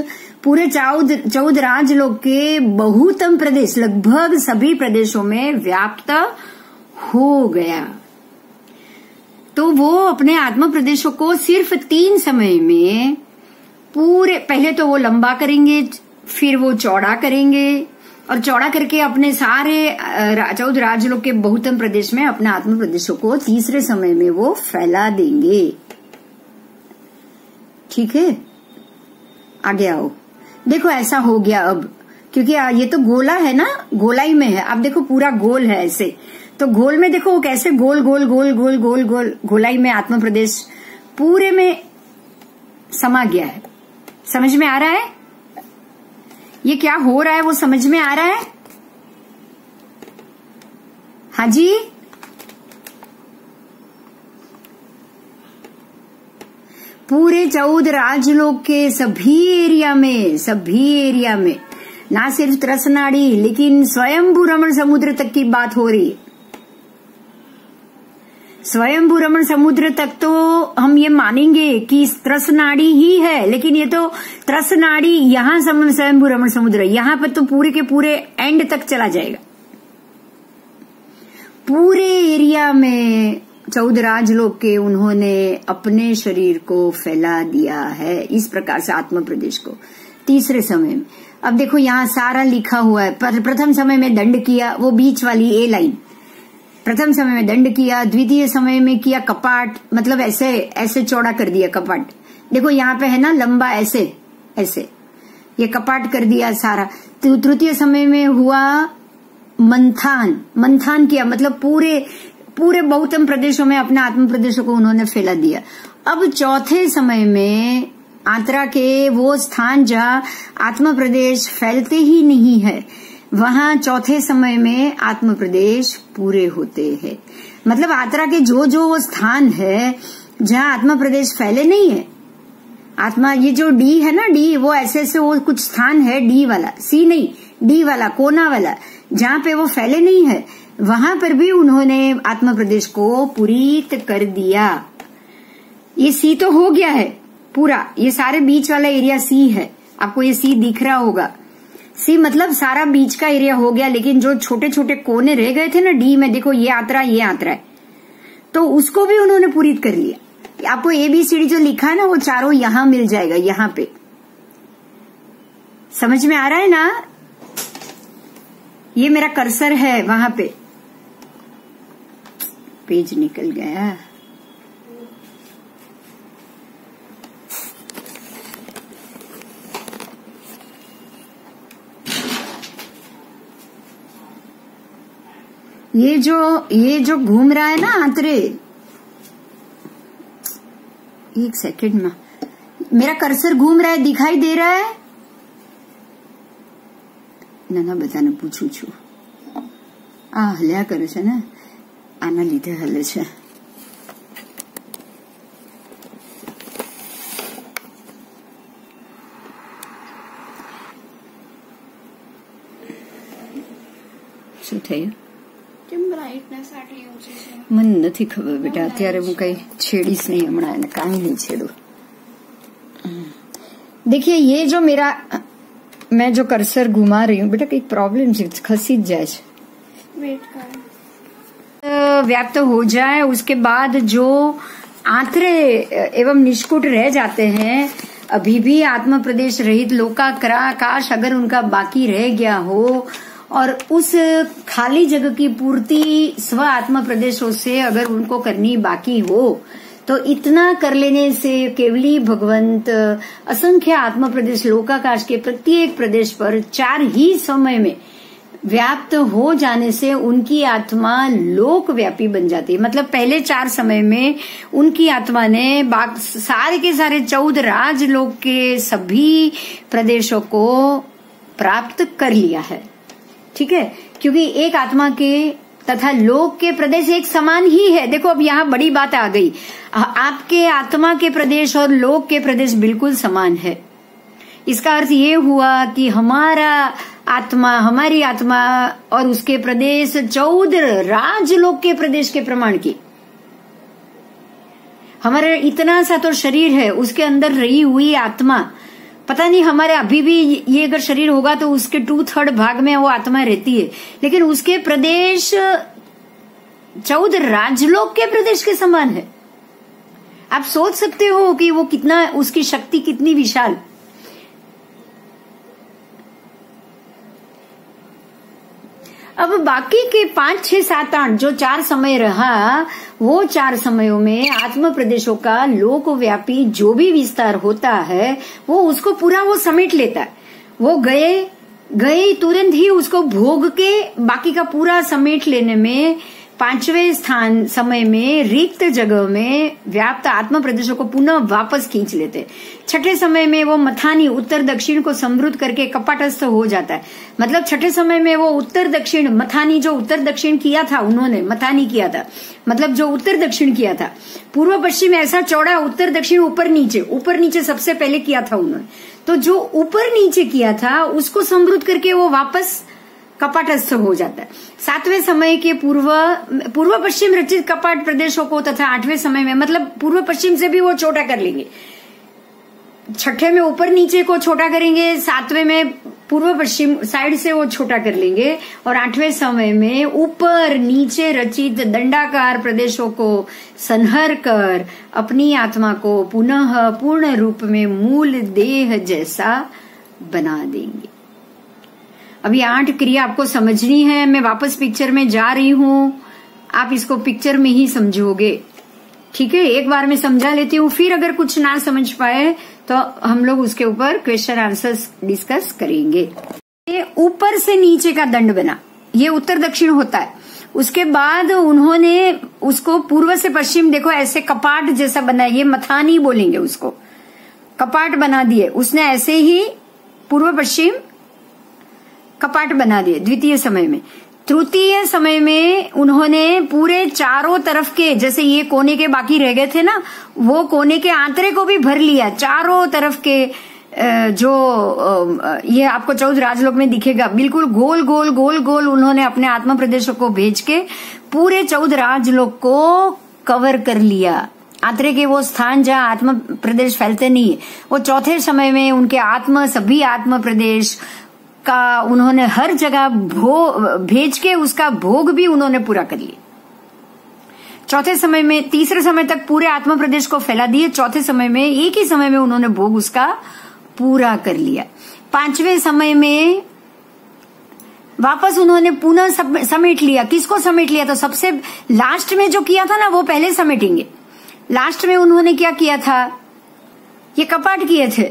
पूरे 14 राजलोक के बहुतम प्रदेश, लगभग सभी प्रदेशों में व्याप्त हो गया। तो वो अपने आत्म प्रदेशों को सिर्फ 3 समय में पूरे, पहले तो वो लंबा करेंगे, फिर वो चौड़ा करेंगे, और चौड़ा करके अपने सारे 14 राजलोक के बहुतम प्रदेश में अपने आत्म प्रदेशों को तीसरे समय में वो फैला देंगे। ठीक है, आगे आओ। देखो ऐसा हो गया अब, क्योंकि ये तो गोला है ना, गोलाई में है। अब देखो पूरा गोल है ऐसे, तो गोल में देखो वो कैसे गोल गोल गोल गोल गोल गोल गोलाई में आत्म प्रदेश पूरे में समा गया है। समझ में आ रहा है ये क्या हो रहा है? वो समझ में आ रहा है? हाँ जी, पूरे 14 राजलोक के सभी एरिया में ना सिर्फ त्रसनाड़ी, लेकिन स्वयंभू रमण समुद्र तक की बात हो रही है। स्वयंभू रमण समुद्र तक तो हम ये मानेंगे कि त्रसनाड़ी ही है, लेकिन ये तो त्रसनाड़ी यहाँ स्वयंभू रमण समुद्र, यहाँ पर तो पूरे के पूरे एंड तक चला जाएगा। पूरे एरिया में 14 राजलोक के उन्होंने अपने शरीर को फैला दिया है इस प्रकार से आत्म प्रदेश को तीसरे समय में। अब देखो यहाँ सारा लिखा हुआ है। प्रथम समय में दंड किया, वो बीच वाली ए लाइन, प्रथम समय में दंड किया, द्वितीय समय में किया कपाट, मतलब ऐसे ऐसे चौड़ा कर दिया कपाट। देखो यहाँ पे है ना लंबा, ऐसे ऐसे ये कपाट कर दिया सारा। तृतीय समय में हुआ मंथान, मंथान किया, मतलब पूरे बहुतम प्रदेशों में अपने आत्म प्रदेशों को उन्होंने फैला दिया। अब चौथे समय में आंतरा के वो स्थान जहाँ आत्म प्रदेश फैलते ही नहीं है, वहां चौथे समय में आत्म प्रदेश पूरे होते हैं। मतलब आत्रा के जो स्थान है जहाँ आत्म प्रदेश फैले नहीं है, आत्मा ये जो डी है ना, डी वो ऐसे वो कुछ स्थान है, डी वाला, सी नहीं, डी वाला कोना वाला, जहाँ पे वो फैले नहीं है, वहां पर भी उन्होंने आत्म प्रदेश को पूरित कर दिया। ये सी तो हो गया है पूरा, ये सारे बीच वाला एरिया सी है, आपको ये सी दिख रहा होगा। सी मतलब सारा बीच का एरिया हो गया, लेकिन जो छोटे छोटे कोने रह गए थे ना डी में, देखो ये आंतरा है, तो उसको भी उन्होंने पूरित कर लिया। आपको ABCD जो लिखा है ना वो चारों यहां मिल जाएगा, यहां पे। समझ में आ रहा है ना? ये मेरा कर्सर है वहां पे, पेज निकल गया। ये जो घूम रहा है ना आंतरे, एक सेकंड में, मेरा कर्सर घूम रहा है, दिखाई दे रहा है ना? बधाने पूछू छू, आ हल्या करे छे ने, आना लीधे हले छे। શું થયું? मन नहीं खबर बेटा, अत्यारे हूँ कई छेड़ीश नहीं, हमणा एने काई नहीं छेड़ू। देखिए ये जो मेरा, मैं जो कर्सर घुमा रही हूँ बेटा, कई प्रॉब्लम है, खसी जाए, वेट कर, व्याप्त हो जाए, उसके बाद जो आंतरे एवं निष्कुट रह जाते हैं, अभी भी आत्म प्रदेश रहित लोकाकाश अगर उनका बाकी रह गया हो, और उस खाली जगह की पूर्ति स्व आत्म प्रदेशों से अगर उनको करनी बाकी हो, तो इतना कर लेने से केवली भगवंत असंख्य आत्म प्रदेश लोकाकाश के प्रत्येक प्रदेश पर 4 ही समय में व्याप्त हो जाने से उनकी आत्मा लोक व्यापी बन जाती है। मतलब पहले 4 समय में उनकी आत्मा ने सारे के सारे 14 राजलोक के सभी प्रदेशों को प्राप्त कर लिया है। ठीक है, क्योंकि एक आत्मा के तथा लोक के प्रदेश एक समान ही है। देखो अब यहाँ बड़ी बात आ गई, आपके आत्मा के प्रदेश और लोक के प्रदेश बिल्कुल समान है। इसका अर्थ ये हुआ कि हमारी आत्मा और उसके प्रदेश 14 राजलोक के प्रदेश के प्रमाण की। हमारा इतना सा तो शरीर है, उसके अंदर रही हुई आत्मा, पता नहीं हमारे अभी भी ये अगर शरीर होगा तो उसके 2/3 भाग में वो आत्मा रहती है, लेकिन उसके प्रदेश 14 राजलोक के प्रदेश के समान है। आप सोच सकते हो कि वो कितना, उसकी शक्ति कितनी विशाल। अब बाकी के 5, 6, 7, 8 जो 4 समय रहा, वो 4 समयों में आत्म प्रदेशों का लोकव्यापी जो भी विस्तार होता है, वो उसको पूरा वो समेट लेता है। वो गए तुरंत ही उसको भोग के बाकी का पूरा समेट लेने में 5वें स्थान समय में रिक्त जगह में व्याप्त आत्म प्रदेशों को पुनः वापस खींच लेते। 6ठे समय में वो मथानी उत्तर दक्षिण को समृद्ध करके कपाटस्थ हो जाता है। मतलब 6ठे समय में वो उत्तर दक्षिण मथानी, जो उत्तर दक्षिण किया था उन्होंने, मथानी किया था, मतलब जो उत्तर दक्षिण किया था, पूर्व पश्चिम ऐसा चौड़ा, उत्तर दक्षिण ऊपर नीचे सबसे पहले किया था उन्होंने। तो जो ऊपर नीचे किया था उसको समृद्ध करके वो वापस कपाटस्थ हो जाता है। 7वें समय के पूर्व पश्चिम रचित कपाट प्रदेशों को तथा 8वें समय में, मतलब पूर्व पश्चिम से भी वो छोटा कर लेंगे। 6ठे में ऊपर नीचे को छोटा करेंगे, 7वें में पूर्व पश्चिम साइड से वो छोटा कर लेंगे, और 8वें समय में ऊपर नीचे रचित दंडाकार प्रदेशों को संहर कर अपनी आत्मा को पुनः पूर्ण रूप में मूल देह जैसा बना देंगे। अभी 8 क्रिया आपको समझनी है। मैं वापस पिक्चर में जा रही हूं, आप इसको पिक्चर में ही समझोगे, ठीक है। एक बार मैं समझा लेती हूँ, फिर अगर कुछ ना समझ पाए तो हम लोग उसके ऊपर क्वेश्चन आंसर्स डिस्कस करेंगे। ये ऊपर से नीचे का दंड बना, ये उत्तर दक्षिण होता है। उसके बाद उन्होंने उसको पूर्व से पश्चिम, देखो ऐसे कपाट जैसा बनाया, ये मथानी बोलेंगे उसको, कपाट बना दिए उसने, ऐसे ही पूर्व पश्चिम कपाट बना दिए द्वितीय समय में। तृतीय समय में उन्होंने पूरे चारों तरफ के, जैसे ये कोने के बाकी रह गए थे ना, वो कोने के आंतरे को भी भर लिया। चारों तरफ के जो ये आपको 14 राजलोक में दिखेगा, बिल्कुल गोल गोल गोल गोल उन्होंने अपने आत्मा प्रदेशों को भेज के पूरे 14 राजलोक को कवर कर लिया। आंतरे के वो स्थान जहाँ आत्मा प्रदेश फैलते नहीं है, वो चौथे समय में उनके सभी आत्मा प्रदेश का उन्होंने हर जगह भेज के उसका भोग भी उन्होंने पूरा कर लिया। चौथे समय में, तीसरे समय तक पूरे आत्मा प्रदेश को फैला दिए, चौथे समय में एक ही समय में उन्होंने भोग उसका पूरा कर लिया। 5वें समय में वापस उन्होंने पुनः समेट लिया। किसको समेट लिया? तो सबसे लास्ट में जो किया था ना, वो पहले समेटेंगे। लास्ट में उन्होंने क्या किया था, ये कपाट किए थे,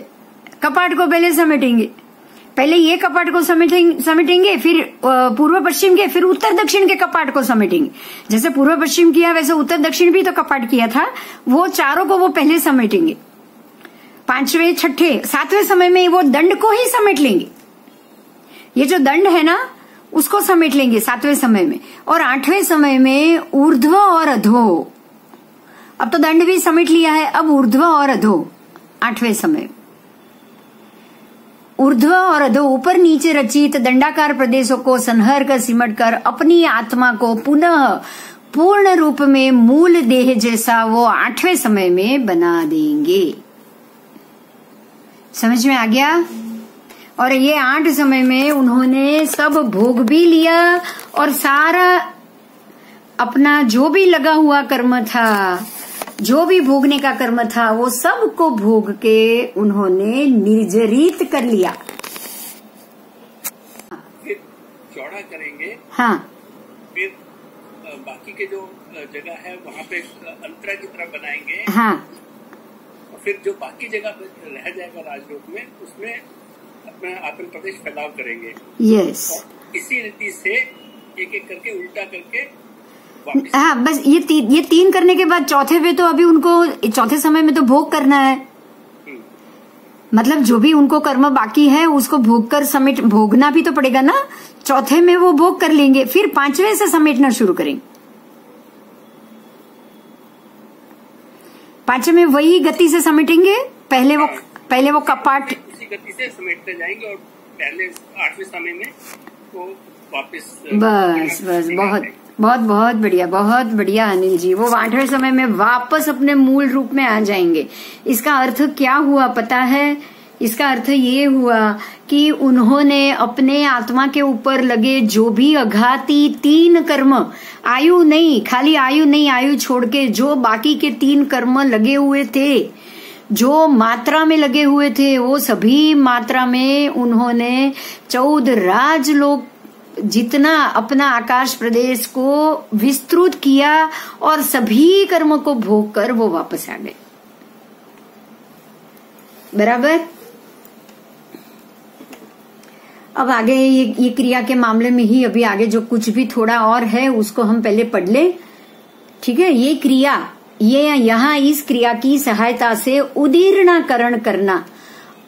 कपाट को पहले समेटेंगे। पहले ये कपाट को समेटेंगे, फिर पूर्व पश्चिम के, फिर उत्तर दक्षिण के कपाट को समेटेंगे। जैसे पूर्व पश्चिम किया वैसे उत्तर दक्षिण भी तो कपाट किया था, वो चारों को वो पहले समेटेंगे। 5वें, 6ठे, 7वें समय में वो दंड को ही समेट लेंगे। ये जो दंड है ना, उसको समेट लेंगे 7वें समय में। और 8वें समय में ऊर्ध्व और अधो, अब तो दंड भी समेट लिया है, अब ऊर्ध्व और अधो 8वें समय। ऊर्ध्व और अधो, ऊपर नीचे रचित दंडाकार प्रदेशों को संहर कर सिमट कर अपनी आत्मा को पुनः पूर्ण रूप में मूल देह जैसा वो 8वें समय में बना देंगे। समझ में आ गया? और ये 8 समय में उन्होंने सब भोग भी लिया और सारा अपना जो भी लगा हुआ कर्म था, जो भी भोगने का कर्म था, वो सब को भोग के उन्होंने निर्जरित कर लिया। फिर चौड़ा करेंगे। हाँ, फिर बाकी के जो जगह है वहाँ पे अंतरा की तरह बनाएंगे। हाँ, और फिर जो बाकी जगह रह जाएगा राजलोक में, उसमें अपना आत्म प्रदेश फैलाव करेंगे। यस। और इसी रीति से एक एक करके उल्टा करके, हाँ, बस ये 3 करने के बाद चौथे पे तो अभी उनको चौथे समय में तो भोग करना है। मतलब जो भी उनको कर्म बाकी है उसको भोग कर भोगना भी तो पड़ेगा ना। चौथे में वो भोग कर लेंगे, फिर 5वें से समेटना शुरू करेंगे। 5वें में वही गति से समेटेंगे। पहले वो कपाट उसी गति से समेटते जाएंगे और पहले 8वें समय में वो वापस बस बहुत बढ़िया अनिल जी। वो 8वें समय में वापस अपने मूल रूप में आ जाएंगे। इसका अर्थ क्या हुआ पता है? इसका अर्थ ये हुआ कि उन्होंने अपने आत्मा के ऊपर लगे जो भी अघाती 3 कर्म, आयु नहीं, खाली आयु नहीं, आयु छोड़ के जो बाकी के 3 कर्म लगे हुए थे, जो मात्रा में लगे हुए थे, वो सभी मात्रा में उन्होंने 14 राजलोक जितना अपना आकाश प्रदेश को विस्तृत किया और सभी कर्मों को भोग कर वो वापस आ गए। बराबर? अब आगे ये क्रिया के मामले में ही अभी आगे जो कुछ भी थोड़ा और है उसको हम पहले पढ़ ले। ठीक है? ये क्रिया, ये यहाँ इस क्रिया की सहायता से उदीर्णकरण करना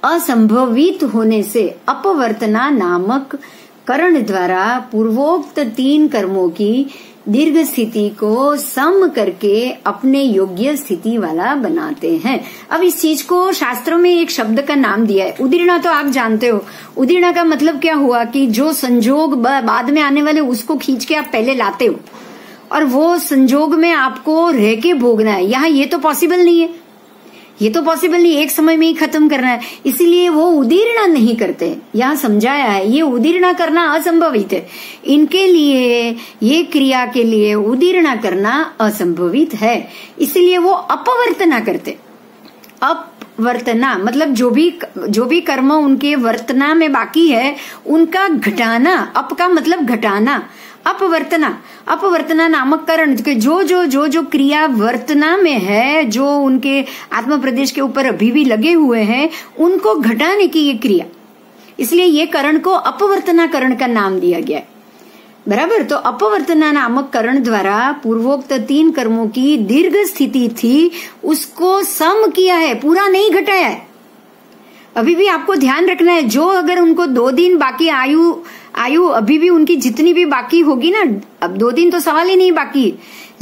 असंभवित होने से अपवर्तना नामक करण द्वारा पूर्वोक्त 3 कर्मों की दीर्घ स्थिति को सम करके अपने योग्य स्थिति वाला बनाते हैं। अब इस चीज को शास्त्रों में एक शब्द का नाम दिया है, उदीर्णा। तो आप जानते हो उदीर्णा का मतलब क्या हुआ कि जो संजोग बाद में आने वाले उसको खींच के आप पहले लाते हो और वो संजोग में आपको रह के भोगना है। यहाँ ये तो पॉसिबल नहीं है, ये तो पॉसिबल नहीं, एक समय में ही खत्म करना है, इसीलिए वो उदीर्णा नहीं करते। यहाँ समझाया है ये उदीर्णा करना असंभवित है, इनके लिए ये क्रिया के लिए उदीर्णा करना असंभवित है, इसलिए वो अपवर्तना करते। अपवर्तना मतलब जो भी कर्म उनके वर्तना में बाकी है उनका घटाना। अप का मतलब घटाना, अपवर्तना नामक कारण जो क्रिया वर्तना में है, जो उनके आत्म प्रदेश के ऊपर अभी भी लगे हुए हैं, उनको घटाने की ये क्रिया, इसलिए ये करण को अपवर्तना करण का नाम दिया गया है। बराबर। तो अपवर्तना नामक करण द्वारा पूर्वोक्त 3 कर्मों की दीर्घ स्थिति थी उसको सम किया है, पूरा नहीं घटाया है। अभी भी आपको ध्यान रखना है, जो अगर उनको 2 दिन बाकी आयु अभी भी उनकी जितनी भी बाकी होगी ना, अब 2 दिन तो सवाल ही नहीं बाकी,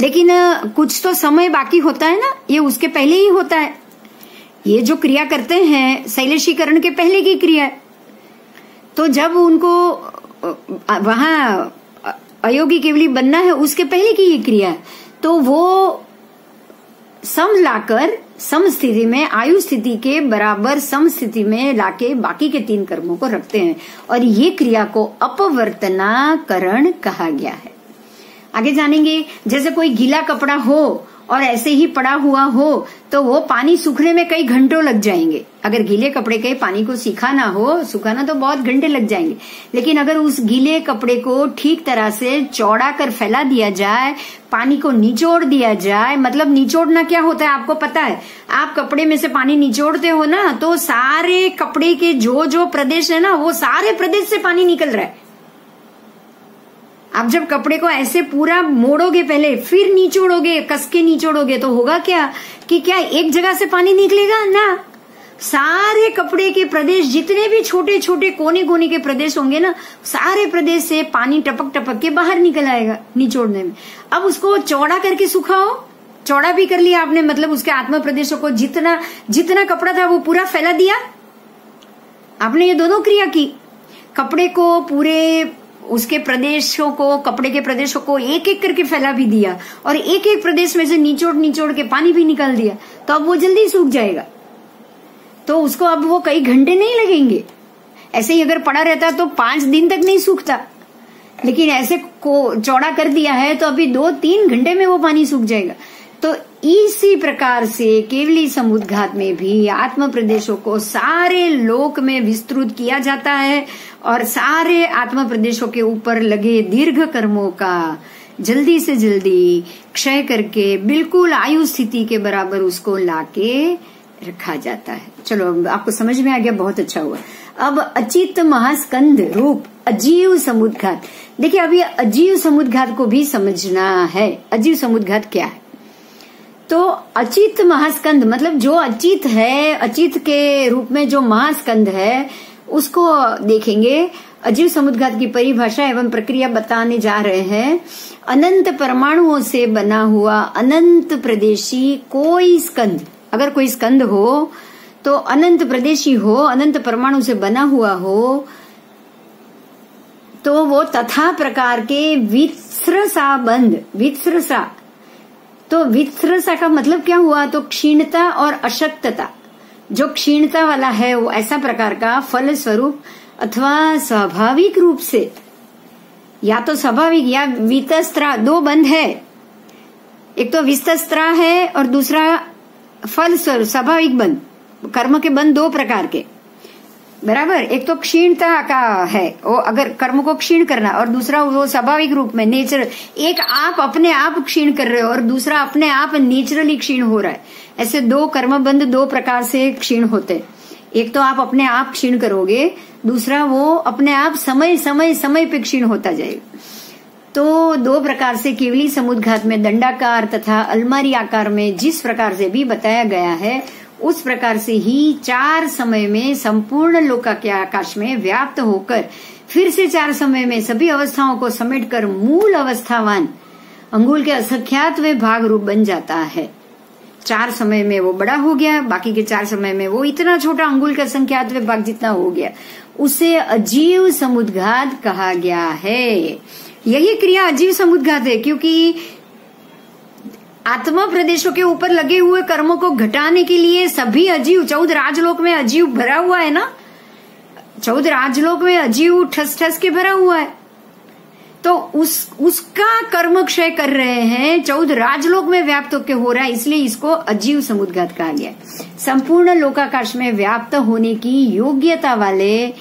लेकिन कुछ तो समय बाकी होता है ना, ये उसके पहले ही होता है। ये जो क्रिया करते हैं शैलेशीकरण के पहले की क्रिया है। तो जब उनको वहां अयोगी केवली बनना है उसके पहले की ये क्रिया है, तो वो सम लाकर सम स्थिति में, आयु स्थिति के बराबर सम स्थिति में लाके बाकी के 3 कर्मों को रखते हैं, और ये क्रिया को अपवर्तना करण कहा गया है। आगे जानेंगे। जैसे कोई गीला कपड़ा हो और ऐसे ही पड़ा हुआ हो तो वो पानी सूखने में कई घंटों लग जाएंगे। अगर गीले कपड़े के पानी को सुखाना तो बहुत घंटे लग जाएंगे, लेकिन अगर उस गीले कपड़े को ठीक तरह से चौड़ा कर फैला दिया जाए, पानी को निचोड़ दिया जाए, मतलब निचोड़ना क्या होता है आपको पता है, आप कपड़े में से पानी निचोड़ते हो ना, तो सारे कपड़े के जो प्रदेश है ना, वो सारे प्रदेश से पानी निकल रहा है। आप जब कपड़े को ऐसे पूरा मोड़ोगे पहले, फिर निचोड़ोगे, कस के निचोड़ोगे, तो होगा क्या कि क्या एक जगह से पानी निकलेगा ना, सारे कपड़े के प्रदेश, जितने भी छोटे छोटे कोने कोने के प्रदेश होंगे ना, सारे प्रदेश से पानी टपक टपक के बाहर निकल आएगा निचोड़ने में। अब उसको चौड़ा करके सुखाओ, चौड़ा भी कर लिया आपने, मतलब उसके आत्म प्रदेशों को जितना कपड़ा था वो पूरा फैला दिया आपने। ये दोनों क्रिया की, कपड़े को पूरे उसके प्रदेशों को, कपड़े के प्रदेशों को एक एक करके फैला भी दिया, और एक एक प्रदेश में से निचोड़ के पानी भी निकाल दिया, तो अब वो जल्दी सूख जाएगा। तो उसको अब वो कई घंटे नहीं लगेंगे। ऐसे ही अगर पड़ा रहता तो 5 दिन तक नहीं सूखता, लेकिन ऐसे को चौड़ा कर दिया है तो अभी 2-3 घंटे में वो पानी सूख जाएगा। तो इसी प्रकार से केवली समुद्घात में भी आत्म प्रदेशों को सारे लोक में विस्तृत किया जाता है, और सारे आत्म प्रदेशों के ऊपर लगे दीर्घ कर्मों का जल्दी से जल्दी क्षय करके बिल्कुल आयु स्थिति के बराबर उसको लाके रखा जाता है। चलो, आपको समझ में आ गया, बहुत अच्छा हुआ। अब अचित महास्कंद रूप अजीव समुद्घात। देखिए, अभी अजीव समुद्घात को भी समझना है। अजीव समुद्घात क्या है? तो अचित महास्कंद मतलब जो अचित है, अचित के रूप में जो महास्कंद है उसको देखेंगे। अजीव समुद्घात की परिभाषा एवं प्रक्रिया बताने जा रहे हैं। अनंत परमाणुओं से बना हुआ अनंत प्रदेशी कोई स्कंद, अगर कोई स्कंद हो तो अनंत प्रदेशी हो, अनंत परमाणु से बना हुआ हो, तो वो तथा प्रकार के वित्स्रसा बंध, वित्स्रसा, तो वित्स्रसा का मतलब क्या हुआ? तो क्षीणता और अशक्तता, जो क्षीणता वाला है वो ऐसा प्रकार का फल स्वरूप अथवा स्वाभाविक रूप से, या तो स्वाभाविक या वितस्त्रा, 2 बंध है, एक तो विस्तस्त्रा है और दूसरा फल स्वरूप स्वाभाविक बंध, कर्म के बंध 2 प्रकार के, बराबर। एक तो क्षीणता का है, वो अगर कर्म को क्षीण करना, और दूसरा वो स्वाभाविक रूप में नेचर, एक आप अपने आप क्षीण कर रहे हो और दूसरा अपने आप नेचुरली क्षीण हो रहा है। ऐसे 2 कर्मबंध 2 प्रकार से क्षीण होते। एक तो आप अपने आप क्षीण करोगे, दूसरा वो अपने आप समय समय समय पे क्षीण होता जाएगा। तो 2 प्रकार से केवली समुद्घात में दंडाकार तथा अलमारी आकार में जिस प्रकार से भी बताया गया है, उस प्रकार से ही 4 समय में संपूर्ण लोका के आकाश में व्याप्त होकर फिर से 4 समय में सभी अवस्थाओं को समेटकर मूल अवस्थावान अंगुल के असंख्यात वे भाग रूप बन जाता है। 4 समय में वो बड़ा हो गया, बाकी के 4 समय में वो इतना छोटा अंगुल के असंख्यात वे भाग जितना हो गया, उसे अजीव समुद्घात कहा गया है। यही क्रिया अजीव समुद्घात है, क्योंकि आत्मा प्रदेशों के ऊपर लगे हुए कर्मों को घटाने के लिए सभी अजीव 14 राजलोक में अजीव भरा हुआ है ना, 14 राजलोक में अजीव ठस ठस के भरा हुआ है, तो उसका कर्म क्षय कर रहे हैं, 14 राजलोक में व्याप्त होकर हो रहा है, इसलिए इसको अजीव समुद्घात कहा गया। संपूर्ण लोकाकाश में व्याप्त होने की योग्यता वाले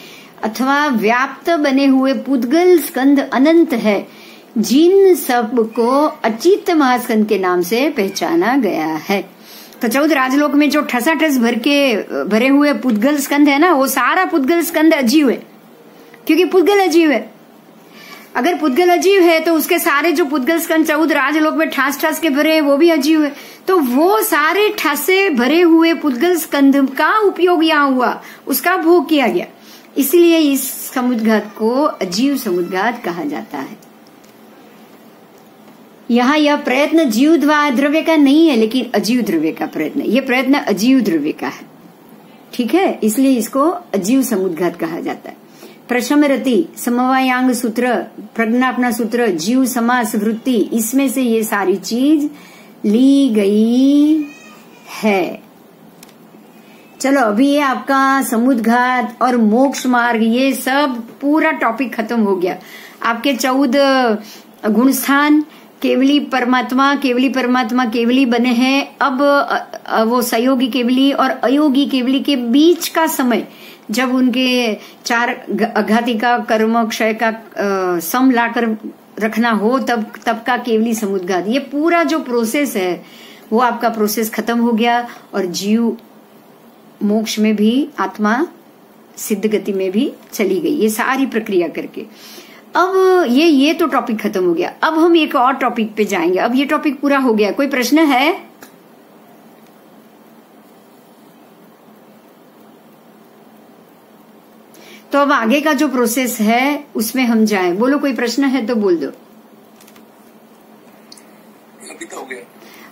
अथवा व्याप्त बने हुए पुद्गल स्कंद अनंत है, जिन सब को अचित महास्कंद के नाम से पहचाना गया है। तो 14 राजलोक में जो ठसाठस भरे हुए पुद्गल स्कंद है ना, वो सारा पुद्गल स्कंद अजीव है, क्योंकि पुद्गल अजीव है। अगर पुद्गल अजीव है तो उसके सारे जो पुद्गल स्कंद 14 राजलोक में ठास ठास के भरे हैं वो भी अजीव है, तो वो सारे ठासे भरे हुए पुद्गल स्कंद का उपयोग यहाँ हुआ, उसका भोग किया गया, इसलिए इस समुद्घात को अजीव समुद्घात कहा जाता है। यहाँ यह प्रयत्न जीव द्रव्य का नहीं है, लेकिन अजीव द्रव्य का प्रयत्न, ये प्रयत्न अजीव द्रव्य का है, ठीक है, इसलिए इसको अजीव समुद्घात कहा जाता है। प्रशमरति, समवायांग सूत्र, प्रज्ञापना सूत्र, जीव समास वृत्ति, इसमें से ये सारी चीज ली गई है। चलो अभी ये आपका समुद्घात और मोक्ष मार्ग ये सब पूरा टॉपिक खत्म हो गया। आपके 14 गुणस्थान केवली परमात्मा केवली बने हैं। अब वो सहयोगी केवली और अयोगी केवली के बीच का समय, जब उनके 4 अघाती का कर्म क्षय का सम लाकर रखना हो, तब का केवली समुद्घात, ये पूरा जो प्रोसेस है वो आपका प्रोसेस खत्म हो गया, और जीव मोक्ष में भी, आत्मा सिद्ध गति में भी चली गई, ये सारी प्रक्रिया करके। अब ये तो टॉपिक खत्म हो गया। अब हम एक और टॉपिक पे जाएंगे। अब ये टॉपिक पूरा हो गया। कोई प्रश्न है? तो अब आगे का जो प्रोसेस है उसमें हम जाएं। बोलो, कोई प्रश्न है तो बोल दो। अभी तो हो गया।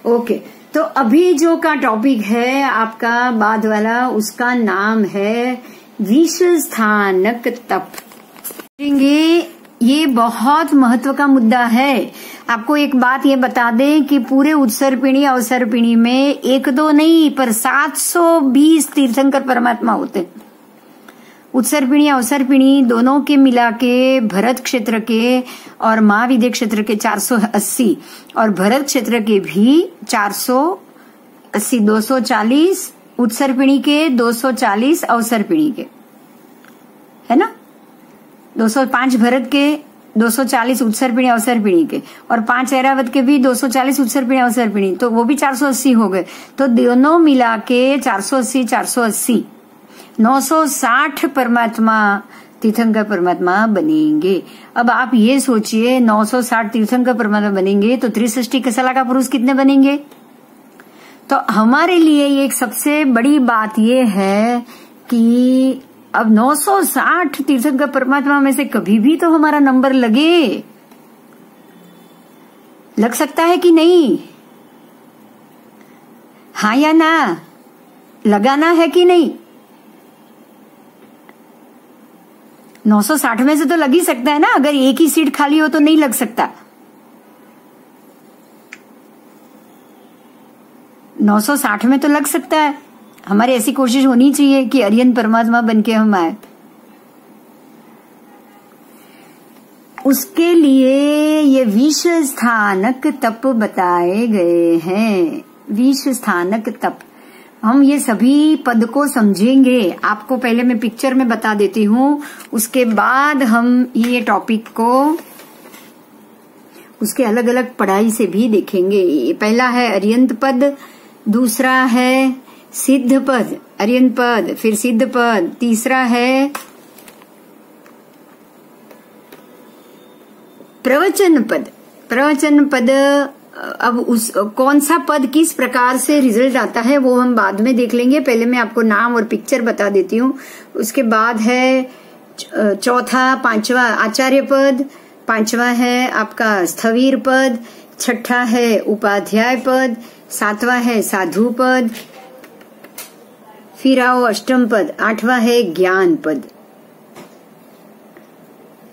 ओके, तो अभी जो का टॉपिक है आपका बाद वाला, उसका नाम है विष स्थानक तप। ये बहुत महत्व का मुद्दा है। आपको एक बात ये बता दें कि पूरे उत्सर्पिणी अवसर्पिणी में 1-2 नहीं पर 720 तीर्थंकर परमात्मा होते। उत्सर्पिणी अवसर्पिणी दोनों के मिला के भरत क्षेत्र के और महाविद्य क्षेत्र के 480 और भरत क्षेत्र के भी 480, 240 उत्सर्पिणी के, 240 अवसर्पिणी के, है ना। 205 भरत के, 240 उत्सर्पिणी अवसर्पिणी के, और 5 ऐरावत के भी 240 उत्सर्पिणी अवसर्पिणी, तो वो भी 480 हो गए। तो दोनों मिला के 480 960 परमात्मा तीर्थंकर परमात्मा बनेंगे। अब आप ये सोचिए, 960 तीर्थंकर परमात्मा बनेंगे तो 360 कसला का पुरुष कितने बनेंगे? तो हमारे लिए एक सबसे बड़ी बात ये है कि अब 960 तीर्थंकर परमात्मा में से कभी भी तो हमारा नंबर लग सकता है कि नहीं? हाँ या ना? लगाना है कि नहीं? 960 में से तो लग ही सकता है ना। अगर एक ही सीट खाली हो तो नहीं लग सकता। 960 में तो लग सकता है। हमारी ऐसी कोशिश होनी चाहिए कि अरियन परमात्मा बनके हम आए। उसके लिए ये विष स्थानक तप बताए गए हैं। विष स्थानक तप, हम ये सभी पद को समझेंगे। आपको पहले मैं पिक्चर में बता देती हूँ, उसके बाद हम ये टॉपिक को उसके अलग अलग पढ़ाई से भी देखेंगे। पहला है अर्यंत पद, दूसरा है सिद्ध पद, अर्यंत पद, फिर सिद्ध पद, तीसरा है प्रवचन पद। प्रवचन पद, अब उस कौन सा पद किस प्रकार से रिजल्ट आता है वो हम बाद में देख लेंगे। पहले मैं आपको नाम और पिक्चर बता देती हूँ। उसके बाद है चौथा, 5वां आचार्य पद, 5वां है आपका स्थवीर पद, छठा है उपाध्याय पद, सातवां है साधु पद, फिर आओ अष्टम पद, आठवां है ज्ञान पद,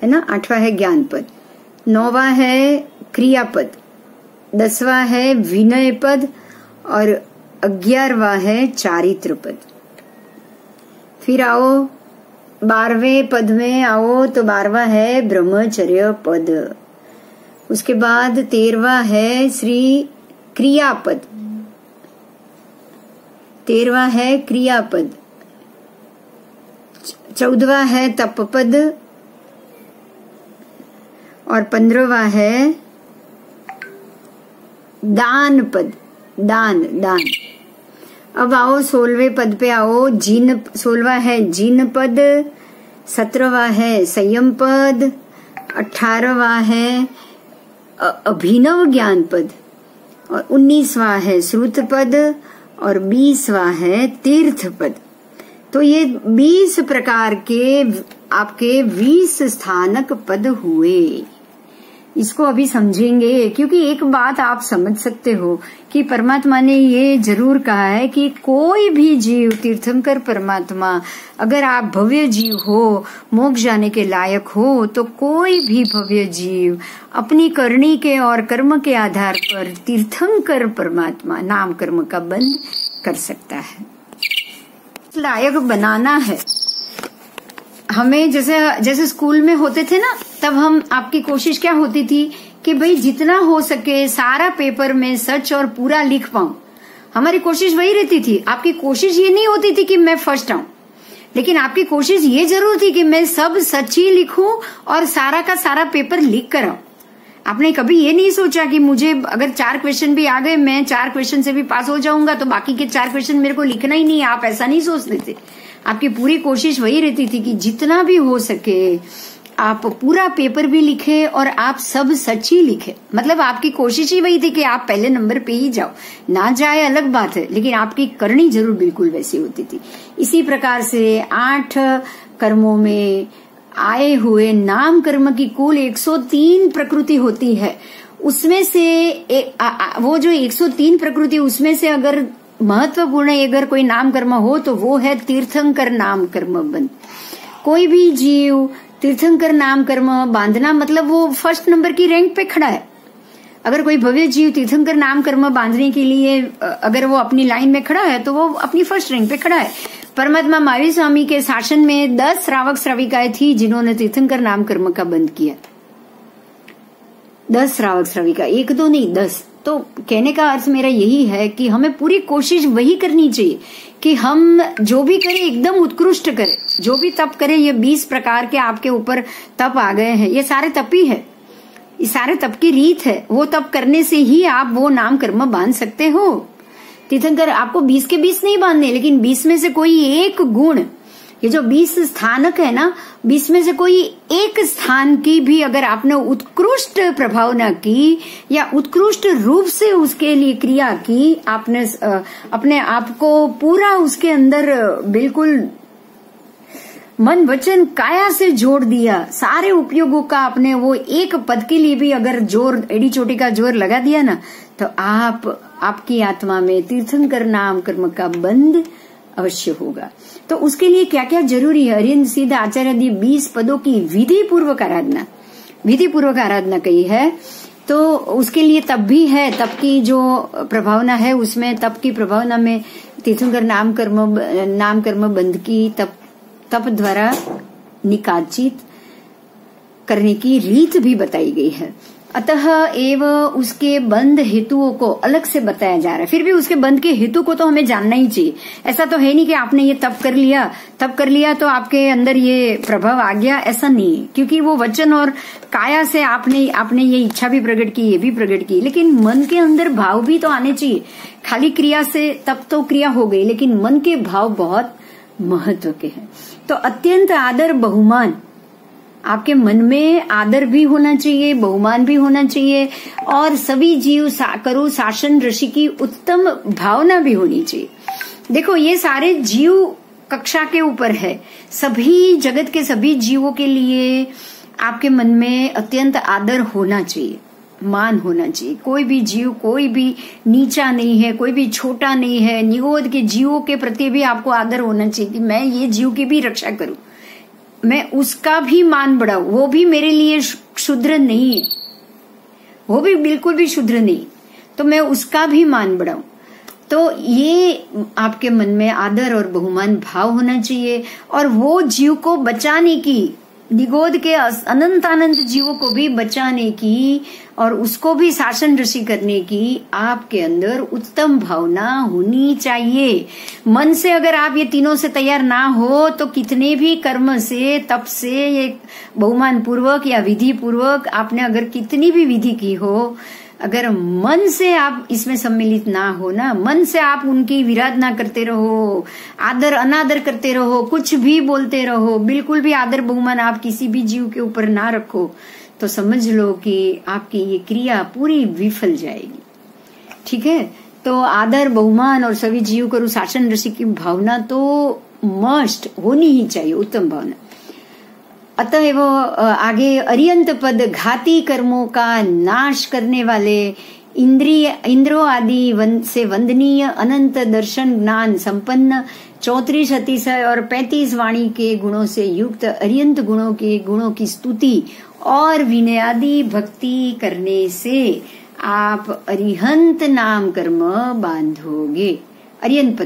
है ना, आठवां है ज्ञान पद, नौवां है क्रियापद, 10वां है विनय पद और 11वां है चारित्र पद। फिर आओ 12वें पद में आओ तो 12वां है ब्रह्मचर्य पद। उसके बाद 13वां है श्री क्रियापद, 13वां है क्रियापद, 14वां है तप पद और 15वां है दान पद, दान दान। अब आओ 16वें पद पे आओ, जिन 16वां है जिन पद, 17वां है संयम पद, 18वां है अभिनव ज्ञान पद और 19वां है श्रुत पद और 20वां है तीर्थ पद। तो ये 20 प्रकार के आपके 20 स्थानक पद हुए। इसको अभी समझेंगे, क्योंकि एक बात आप समझ सकते हो कि परमात्मा ने ये जरूर कहा है कि कोई भी जीव तीर्थंकर परमात्मा, अगर आप भव्य जीव हो, मोक्ष जाने के लायक हो, तो कोई भी भव्य जीव अपनी करनी के और कर्म के आधार पर तीर्थंकर परमात्मा नाम कर्म का बंध कर सकता है। लायक बनाना है हमें। जैसे स्कूल में होते थे ना, तब हम आपकी कोशिश क्या होती थी कि भाई जितना हो सके सारा पेपर में सच और पूरा लिख पाऊं। हमारी कोशिश वही रहती थी। आपकी कोशिश ये नहीं होती थी कि मैं फर्स्ट आऊं, लेकिन आपकी कोशिश ये जरूर थी कि मैं सब सच ही लिखूं और सारा का सारा पेपर लिख कर आऊं। आपने कभी ये नहीं सोचा कि मुझे अगर 4 क्वेश्चन भी आ गए, मैं 4 क्वेश्चन से भी पास हो जाऊंगा, तो बाकी के 4 क्वेश्चन मेरे को लिखना ही नहीं है। आप ऐसा नहीं सोचते थे। आपकी पूरी कोशिश वही रहती थी कि जितना भी हो सके आप पूरा पेपर भी लिखे और आप सब सच ही लिखे। मतलब आपकी कोशिश ही वही थी कि आप पहले नंबर पे ही जाओ। ना जाए अलग बात है, लेकिन आपकी करनी जरूर बिल्कुल वैसी होती थी। इसी प्रकार से 8 कर्मों में आए हुए नाम कर्म की कुल 103 प्रकृति होती है। उसमें से वो जो 103 प्रकृति, उसमें से अगर महत्वपूर्ण अगर कोई नाम कर्म हो तो वो है तीर्थंकर नाम कर्म बंध। कोई भी जीव तीर्थंकर नाम कर्म बांधना मतलब वो फर्स्ट नंबर की रैंक पे खड़ा है। अगर कोई भव्य जीव तीर्थंकर नाम कर्म बांधने के लिए अगर वो अपनी लाइन में खड़ा है तो वो अपनी फर्स्ट रैंक पे खड़ा है। परमात्मा महावीर स्वामी के शासन में 10 श्रावक श्राविकाएं थी जिन्होंने तीर्थंकर नाम कर्म का बंद किया। 10 श्रावक श्राविका, 1 2 नहीं 10। तो कहने का अर्थ मेरा यही है कि हमें पूरी कोशिश वही करनी चाहिए कि हम जो भी करें एकदम उत्कृष्ट करें। जो भी तप करें, ये 20 प्रकार के आपके ऊपर तप आ गए हैं, ये सारे तप ही है। ये सारे तप की रीत है। वो तप करने से ही आप वो नाम कर्म बांध सकते हो। तीर्थंकर आपको 20 के 20 नहीं बांधने, लेकिन 20 में से कोई एक गुण, ये जो 20 स्थानक है ना, 20 में से कोई एक स्थान की भी अगर आपने उत्कृष्ट प्रभाव न की या उत्कृष्ट रूप से उसके लिए क्रिया की, आपने अपने आप को पूरा उसके अंदर बिल्कुल मन वचन काया से जोड़ दिया, सारे उपयोगों का आपने वो एक पद के लिए भी अगर जोर, एड़ी चोटी का जोर लगा दिया ना, तो आपकी आत्मा में तीर्थंकर नाम कर्म का बंध अवश्य होगा। तो उसके लिए क्या क्या जरूरी है? हरिहर सिद्ध आचार्य दी 20 पदों की विधि पूर्वक आराधना कही है। तो उसके लिए तप भी है। तप की जो प्रभावना है उसमें, तप की प्रभावना में तीर्थंकर नाम कर्म बंध की तप द्वारा निकाचित करने की रीत भी बताई गई है। अतः एवं उसके बंध हेतुओं को अलग से बताया जा रहा है। फिर भी उसके बंध के हेतु को तो हमें जानना ही चाहिए। ऐसा तो है नहीं कि आपने ये तप कर लिया तो आपके अंदर ये प्रभाव आ गया, ऐसा नहीं। क्योंकि वो वचन और काया से आपने ये इच्छा भी प्रकट की, ये भी प्रकट की, लेकिन मन के अंदर भाव भी तो आने चाहिए। खाली क्रिया से तप तो क्रिया हो गई, लेकिन मन के भाव बहुत महत्व के हैं। तो अत्यंत आदर बहुमान, आपके मन में आदर भी होना चाहिए, बहुमान भी होना चाहिए, और सभी जीव करो शासन ऋषि की उत्तम भावना भी होनी चाहिए। देखो, ये सारे जीव कक्षा के ऊपर है। सभी जगत के सभी जीवों के लिए आपके मन में अत्यंत आदर होना चाहिए। मान होना चाहिए। कोई भी जीव कोई भी नीचा नहीं है, कोई भी छोटा नहीं है। निगोद के जीवों के प्रति भी आपको आदर होना चाहिए कि मैं ये जीव की भी रक्षा करूं, मैं उसका भी मान बढ़ाऊं। वो भी मेरे लिए क्षुद्र नहीं है, वो भी बिल्कुल भी क्षुद्र नहीं, तो मैं उसका भी मान बढ़ाऊं। तो ये आपके मन में आदर और बहुमान भाव होना चाहिए। और वो जीव को बचाने की, निगोद के अनंत जीवों को भी बचाने की और उसको भी शासन ऋषि करने की आपके अंदर उत्तम भावना होनी चाहिए। मन से अगर आप ये तीनों से तैयार ना हो तो कितने भी कर्म से, तप से, ये बहुमान पूर्वक या विधि पूर्वक आपने अगर कितनी भी विधि की हो, अगर मन से आप इसमें सम्मिलित ना हो ना, मन से आप उनकी विराधना करते रहो, आदर अनादर करते रहो, कुछ भी बोलते रहो, बिल्कुल भी आदर बहुमान आप किसी भी जीव के ऊपर ना रखो, तो समझ लो कि आपकी ये क्रिया पूरी विफल जाएगी। ठीक है, तो आदर बहुमान और सभी जीव करो शासन ऋषि की भावना तो मस्ट होनी ही चाहिए, उत्तम भावना। अतएव आगे अर्यंत पद घाती कर्मों का नाश करने वाले, इंद्रों आदि से वंदनीय, अनंत दर्शन ज्ञान संपन्न, 34 अतिशय और 35 वाणी के गुणों से युक्त अर्यंत गुणों के गुणों की स्तुति और विनयादि भक्ति करने से आप अरिहंत नाम कर्म बांधोगे। अर्यंत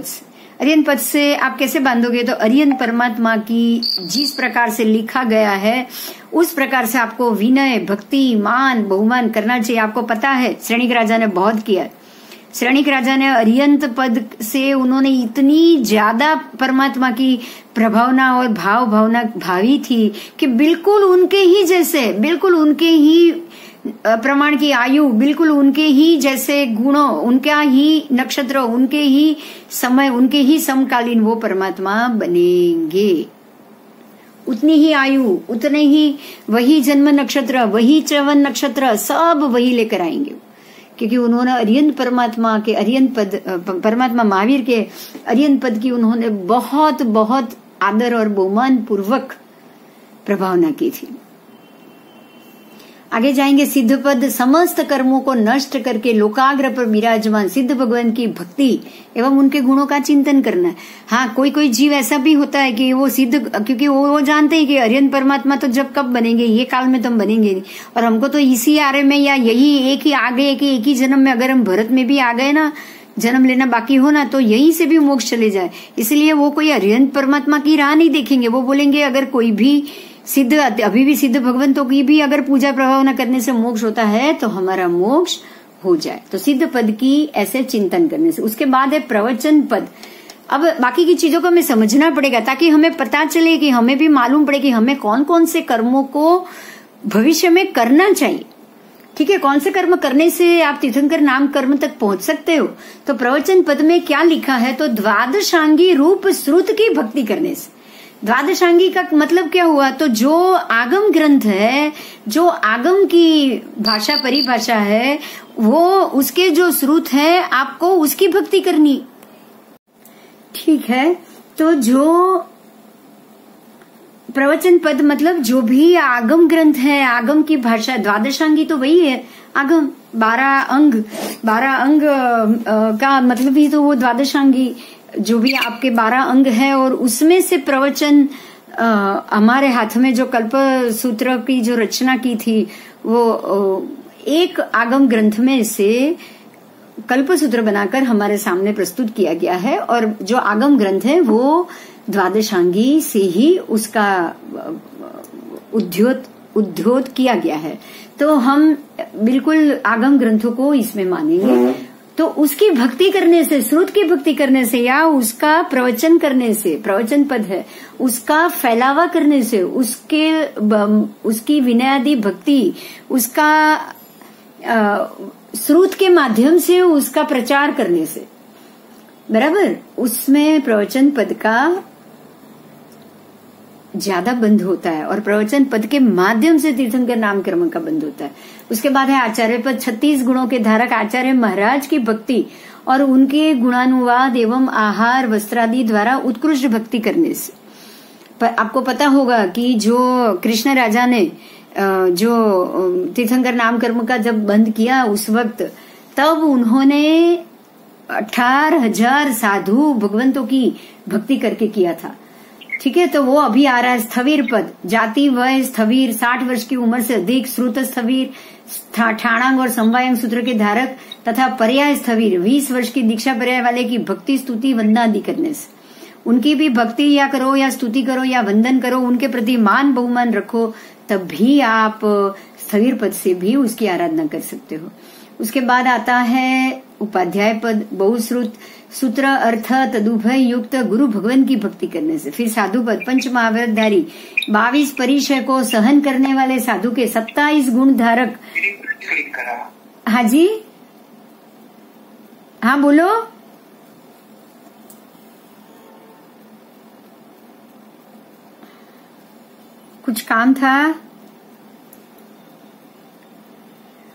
पद से आप कैसे बांधोगे? तो अर्यंत परमात्मा की जिस प्रकार से लिखा गया है उस प्रकार से आपको विनय, भक्ति, मान, बहुमान करना चाहिए। आपको पता है श्रेणिक राजा ने बहुत किया। श्रेणिक राजा ने अर्यंत पद से उन्होंने इतनी ज्यादा परमात्मा की प्रभावना और भावना भावी थी कि बिल्कुल उनके ही जैसे, बिल्कुल उनके ही प्रमाण की आयु, बिल्कुल उनके ही जैसे गुणों, उनका ही नक्षत्र, उनके ही समय, उनके ही समकालीन वो परमात्मा बनेंगे। उतनी ही आयु, उतने ही वही जन्म नक्षत्र, वही च्रवण नक्षत्र, सब वही लेकर आएंगे, क्योंकि उन्होंने अर्यंत परमात्मा के अर्यंत पद, परमात्मा महावीर के अर्यंत पद की उन्होंने बहुत बहुत आदर और बहुमान पूर्वक प्रभावना की थी। आगे जाएंगे सिद्ध पद, समस्त कर्मों को नष्ट करके लोकाग्र पर विराजमान सिद्ध भगवान की भक्ति एवं उनके गुणों का चिंतन करना है। हाँ, कोई कोई जीव ऐसा भी होता है कि वो सिद्ध, क्योंकि वो जानते हैं कि अर्यंत परमात्मा तो जब कब बनेंगे, ये काल में तो हम बनेंगे नहीं, और हमको तो इसी आरे में या यही एक ही आ गए कि एक ही जन्म में, अगर हम भरत में भी आ गए ना, जन्म लेना बाकी हो ना, तो यहीं से भी मोक्ष चले जाए। इसलिए वो कोई अर्यंत परमात्मा की राह नहीं देखेंगे। वो बोलेंगे अगर कोई भी सिद्ध, अभी भी सिद्ध भगवंतों की भी अगर पूजा प्रभावना करने से मोक्ष होता है तो हमारा मोक्ष हो जाए। तो सिद्ध पद की ऐसे चिंतन करने से। उसके बाद है प्रवचन पद। अब बाकी की चीजों को हमें समझना पड़ेगा ताकि हमें पता चले, कि हमें भी मालूम पड़े कि हमें कौन कौन से कर्मों को भविष्य में करना चाहिए। ठीक है, कौन से कर्म करने से आप तीर्थंकर नाम कर्म तक पहुंच सकते हो। तो प्रवचन पद में क्या लिखा है? तो द्वादशांगी रूप श्रुत की भक्ति करने से। द्वादशांगी का मतलब क्या हुआ? तो जो आगम ग्रंथ है, जो आगम की भाषा परिभाषा है, वो उसके जो श्रुत है, आपको उसकी भक्ति करनी। ठीक है, तो जो प्रवचन पद मतलब जो भी आगम ग्रंथ है, आगम की भाषा, द्वादशांगी तो वही है आगम, 12 अंग का मतलब ही तो वो द्वादशांगी, जो भी आपके 12 अंग है। और उसमें से प्रवचन हमारे हाथ में जो कल्प सूत्र की जो रचना की थी, वो एक आगम ग्रंथ में से कल्प सूत्र बनाकर हमारे सामने प्रस्तुत किया गया है। और जो आगम ग्रंथ है वो द्वादशांगी से ही उसका उद्योत किया गया है। तो हम बिल्कुल आगम ग्रंथों को इसमें मानेंगे। तो उसकी भक्ति करने से, श्रुत की भक्ति करने से, या उसका प्रवचन करने से, प्रवचन पद है, उसका फैलावा करने से, उसकी विनयादि भक्ति, उसका श्रुत के माध्यम से उसका प्रचार करने से, बराबर, उसमें प्रवचन पद का ज्यादा बंध होता है। और प्रवचन पद के माध्यम से तीर्थंकर नाम कर्म का बंध होता है। उसके बाद है आचार्य पद, 36 गुणों के धारक आचार्य महाराज की भक्ति और उनके गुणानुवाद एवं आहार वस्त्रादि द्वारा उत्कृष्ट भक्ति करने से। पर आपको पता होगा कि जो कृष्ण राजा ने जो तीर्थंकर नाम कर्म का जब बंद किया उस वक्त, तब उन्होंने 18,000 साधु भगवंतों की भक्ति करके किया था। ठीक है, तो वो अभी आ रहा है स्थवीर पद, जाति वय स्थवीर, 60 वर्ष की उम्र से अधिक, श्रुत स्थवीर, ठाणांग और संवायांग सूत्र के धारक तथा पर्याय स्थवीर, 20 वर्ष की दीक्षा पर्याय वाले की भक्ति स्तुति वंदना आदि करने से, उनकी भी भक्ति या करो या स्तुति करो या वंदन करो, उनके प्रति मान बहुमान रखो, तब भी आप स्थवीर पद से भी उसकी आराधना कर सकते हो। उसके बाद आता है उपाध्याय पद, बहुश्रुत सूत्र अर्थ तदुभय युक्त गुरु भगवान की भक्ति करने से। फिर साधु पद, पंच महाव्रतधारी, 22 परिचय को सहन करने वाले साधु के 27 गुण धारक। हाँ जी, हाँ बोलो। कुछ काम था।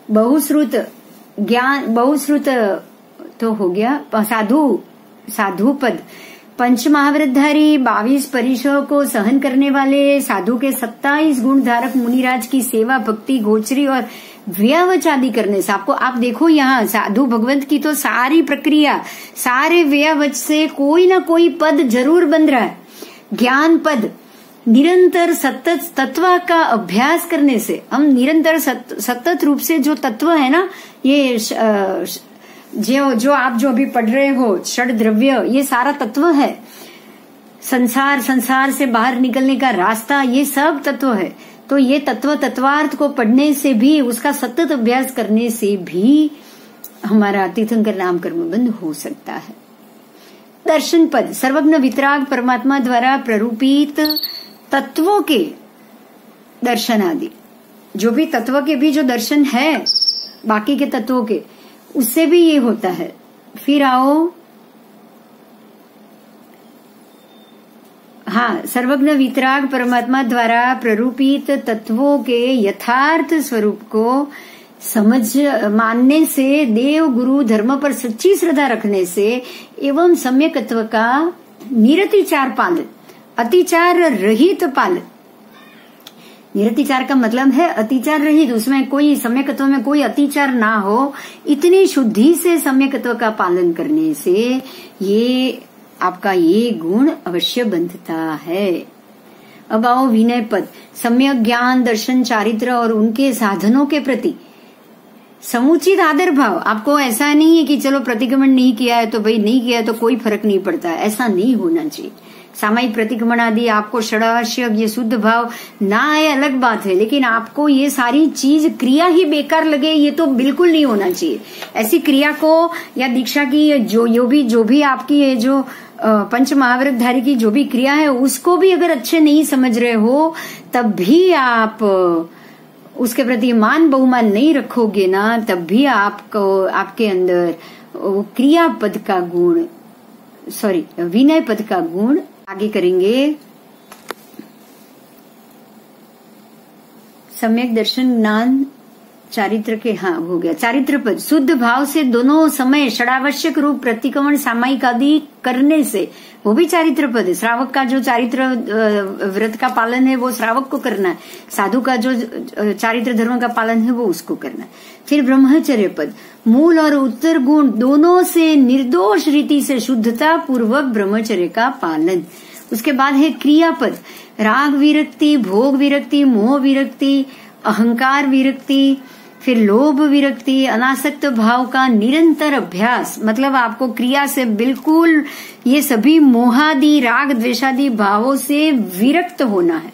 बहुश्रुत ज्ञान, बहुश्रुत तो हो गया। साधु पद, पंच महाव्रतधारी, 22 परिचयों को सहन करने वाले साधु के 27 गुण धारक मुनिराज की सेवा भक्ति गोचरी और व्यवच आदि करने से। आपको आप देखो यहाँ साधु भगवंत की तो सारी प्रक्रिया, सारे व्यवच से कोई ना कोई पद जरूर बन रहा है। ज्ञान पद, निरंतर सतत तत्व का अभ्यास करने से, हम निरंतर सतत रूप से जो तत्व है ना, ये जो आप जो अभी पढ़ रहे हो, षड द्रव्य, ये सारा तत्व है। संसार से बाहर निकलने का रास्ता, ये सब तत्व है। तो ये तत्वार्थ को पढ़ने से भी, उसका सतत अभ्यास करने से भी हमारा तीर्थंकर नाम कर्म बंद हो सकता है। दर्शन पद, सर्वज्ञ वितराग परमात्मा द्वारा प्ररूपित तत्वों के दर्शन आदि, जो भी तत्व के भी जो दर्शन है बाकी के तत्वों के, उससे भी ये होता है। फिर आओ, हाँ, सर्वज्ञ वितराग परमात्मा द्वारा प्ररूपित तत्वों के यथार्थ स्वरूप को समझ मानने से, देव गुरु धर्म पर सच्ची श्रद्धा रखने से एवं सम्यकत्व का निरतिचार पालन, अतिचार रहित पालन। निरतिचार का मतलब है अतिचार रहित, उसमें कोई सम्यकत्व में कोई अतिचार ना हो, इतनी शुद्धि से सम्यकत्व का पालन करने से ये आपका ये गुण अवश्य बंधता है। अब आओ विनय पद, सम्यक ज्ञान दर्शन चारित्र और उनके साधनों के प्रति समुचित आदर भाव। आपको ऐसा नहीं है कि चलो प्रतिक्रमण नहीं किया है तो भाई नहीं किया है तो कोई फर्क नहीं पड़ता है, ऐसा नहीं होना चाहिए। सामायिक प्रतिक्रमण आदि आपको षडाश्य ये शुद्ध भाव ना आए अलग बात है, लेकिन आपको ये सारी चीज क्रिया ही बेकार लगे ये तो बिल्कुल नहीं होना चाहिए। ऐसी क्रिया को या दीक्षा की जो भी आपकी है, जो पंच महाव्रतधारी की जो भी क्रिया है, उसको भी अगर अच्छे नहीं समझ रहे हो तब भी आप उसके प्रति मान बहुमान नहीं रखोगे ना, तब भी आपको आपके अंदर क्रिया पद का गुण, विनय पद का गुण आगे करेंगे। सम्यक दर्शन ज्ञान चारित्र के, हाँ हो गया। चारित्र पद, शुद्ध भाव से दोनों समय षडावश्यक रूप प्रतिक्रमण सामायिक आदि करने से, वो भी चारित्र पद है। श्रावक का जो चारित्र व्रत का पालन है वो श्रावक को करना है, साधु का जो चारित्र धर्म का पालन है वो उसको करना है। फिर ब्रह्मचर्य पद, मूल और उत्तर गुण दोनों से निर्दोष रीति से शुद्धता पूर्वक ब्रह्मचर्य का पालन। उसके बाद है क्रियापद, राग विरक्ति, भोग विरक्ति, मोह विरक्ति, अहंकार विरक्ति, फिर लोभ विरक्ति, अनासक्त भाव का निरंतर अभ्यास। मतलब आपको क्रिया से बिल्कुल ये सभी मोहादि राग द्वेषादि भावों से विरक्त होना है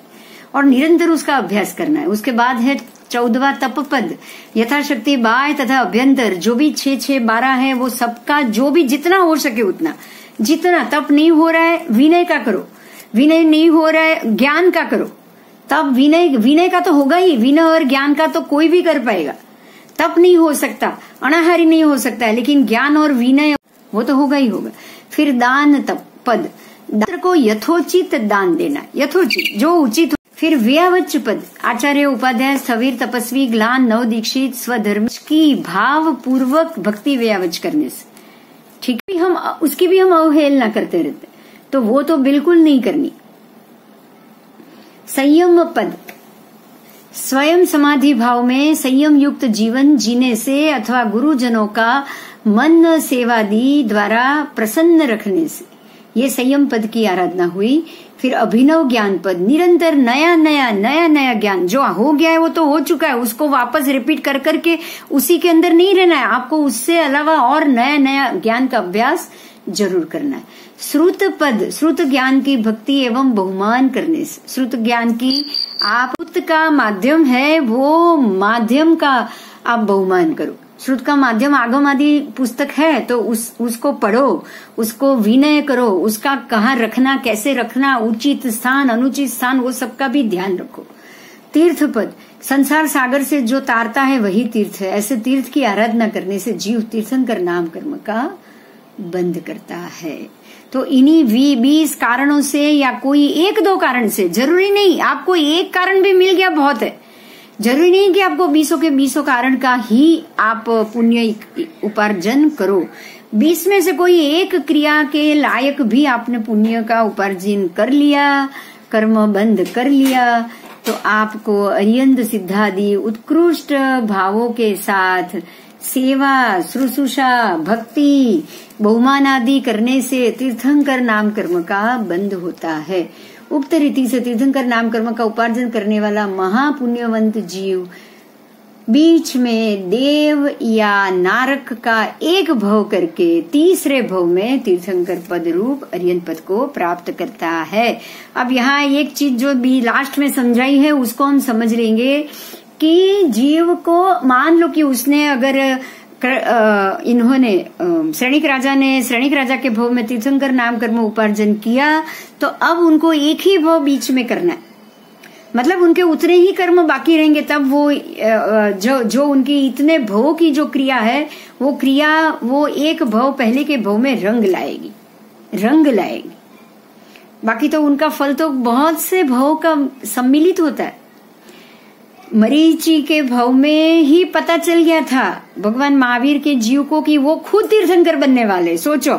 और निरंतर उसका अभ्यास करना है। उसके बाद है 14वां तप पद, यथाशक्ति बाह्य तथा अभ्यंतर जो भी 6, 12 है वो सबका जो भी जितना हो सके उतना, जितना तप नहीं हो रहा है विनय का करो, विनय नहीं हो रहा है ज्ञान का करो, तब विनय का तो होगा ही, विनय और ज्ञान का तो कोई भी कर पाएगा। तप नहीं हो सकता, अनाहारी नहीं हो सकता है, लेकिन ज्ञान और विनय वो तो होगा ही होगा। फिर दान तप पद, दान को यथोचित दान देना, यथोचित जो उचित। फिर व्यवच पद, आचार्य उपाध्याय स्थवीर तपस्वी ग्लान नव दीक्षित स्वधर्म की भाव पूर्वक भक्ति व्यवच करने से, ठीक है, हम उसकी भी हम अवहेलना करते रहते, तो वो तो बिल्कुल नहीं करनी। संयम पद, स्वयं समाधि भाव में संयम युक्त जीवन जीने से अथवा गुरुजनों का मन सेवादि द्वारा प्रसन्न रखने से, ये संयम पद की आराधना हुई। फिर अभिनव ज्ञान पद, निरंतर नया नया ज्ञान, जो हो गया है वो तो हो चुका है, उसको वापस रिपीट कर करके उसी के अंदर नहीं रहना है, आपको उससे अलावा और नया ज्ञान का अभ्यास जरूर करना है। श्रुत पद, श्रुत ज्ञान की भक्ति एवं बहुमान करने से, श्रुत ज्ञान की आप श्रुत का माध्यम है, वो माध्यम का आप बहुमान करो। श्रुत का माध्यम आगम आदि पुस्तक है तो उसको पढ़ो, उसको विनय करो, उसका कहाँ रखना, कैसे रखना, उचित स्थान अनुचित स्थान, वो सबका भी ध्यान रखो। तीर्थ पद, संसार सागर से जो तारता है वही तीर्थ है। ऐसे तीर्थ की आराधना करने से जीव तीर्थंकर नाम कर्म का बंद करता है। तो इन्हीं 20 कारणों से या कोई 1-2 कारण से, जरूरी नहीं, आपको एक कारण भी मिल गया बहुत है, जरूरी नहीं कि आपको 20 के 20 कारण का ही आप पुण्य उपार्जन करो। 20 में से कोई एक क्रिया के लायक भी आपने पुण्य का उपार्जन कर लिया, कर्म बंद कर लिया, तो आपको अरिहंत सिद्धादि उत्कृष्ट भावों के साथ सेवा, शुश्रूषा, भक्ति, बहुमान आदि करने से तीर्थंकर नाम कर्म का बंद होता है। उक्त रीति से तीर्थंकर नाम कर्म का उपार्जन करने वाला महापुण्यवंत जीव बीच में देव या नारक का एक भव करके तीसरे भव में तीर्थंकर पद रूप अरिहंत पद को प्राप्त करता है। अब यहाँ एक चीज जो भी लास्ट में समझाई है उसको हम समझ लेंगे कि जीव को, मान लो कि उसने अगर इन्होंने श्रेणिक राजा के भव में तीर्थंकर नाम कर्म उपार्जन किया, तो अब उनको एक ही भव बीच में करना है, मतलब उनके उतने ही कर्म बाकी रहेंगे, तब वो जो उनकी इतने भव की जो क्रिया है वो क्रिया वो एक भव पहले के भव में रंग लाएगी। बाकी तो उनका फल तो बहुत से भव का सम्मिलित होता है। मरीचि के भव में ही पता चल गया था भगवान महावीर के जीव को कि वो खुद तीर्थंकर बनने वाले। सोचो,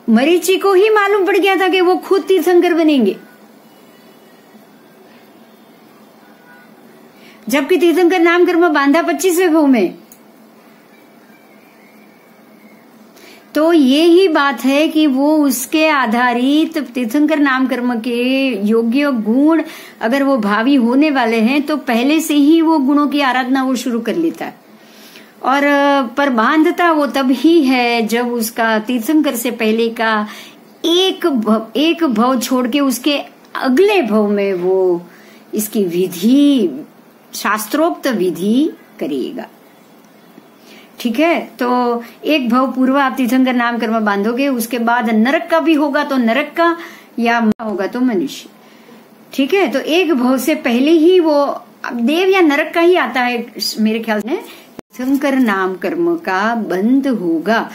मरीचि को ही मालूम पड़ गया था कि वो खुद तीर्थंकर बनेंगे, जबकि तीर्थंकर नाम कर्म बांधा 25वें भव में। तो ये ही बात है कि वो उसके आधारित तीर्थंकर नाम कर्म के योग्य गुण अगर वो भावी होने वाले हैं तो पहले से ही वो गुणों की आराधना वो शुरू कर लेता है। और पर बांधता वो तब ही है जब उसका तीर्थंकर से पहले का एक भव छोड़ के उसके अगले भव में वो इसकी विधि, शास्त्रोक्त विधि करेगा। ठीक है, तो एक भव पूर्व आप तीर्थंकर नाम कर्म बांधोगे, उसके बाद नरक का भी होगा तो नरक का, या होगा तो मनुष्य। ठीक है, तो एक भव से पहले ही वो देव या नरक का ही आता है मेरे ख्याल में, तीर्थंकर नाम कर्म का बंद होगा।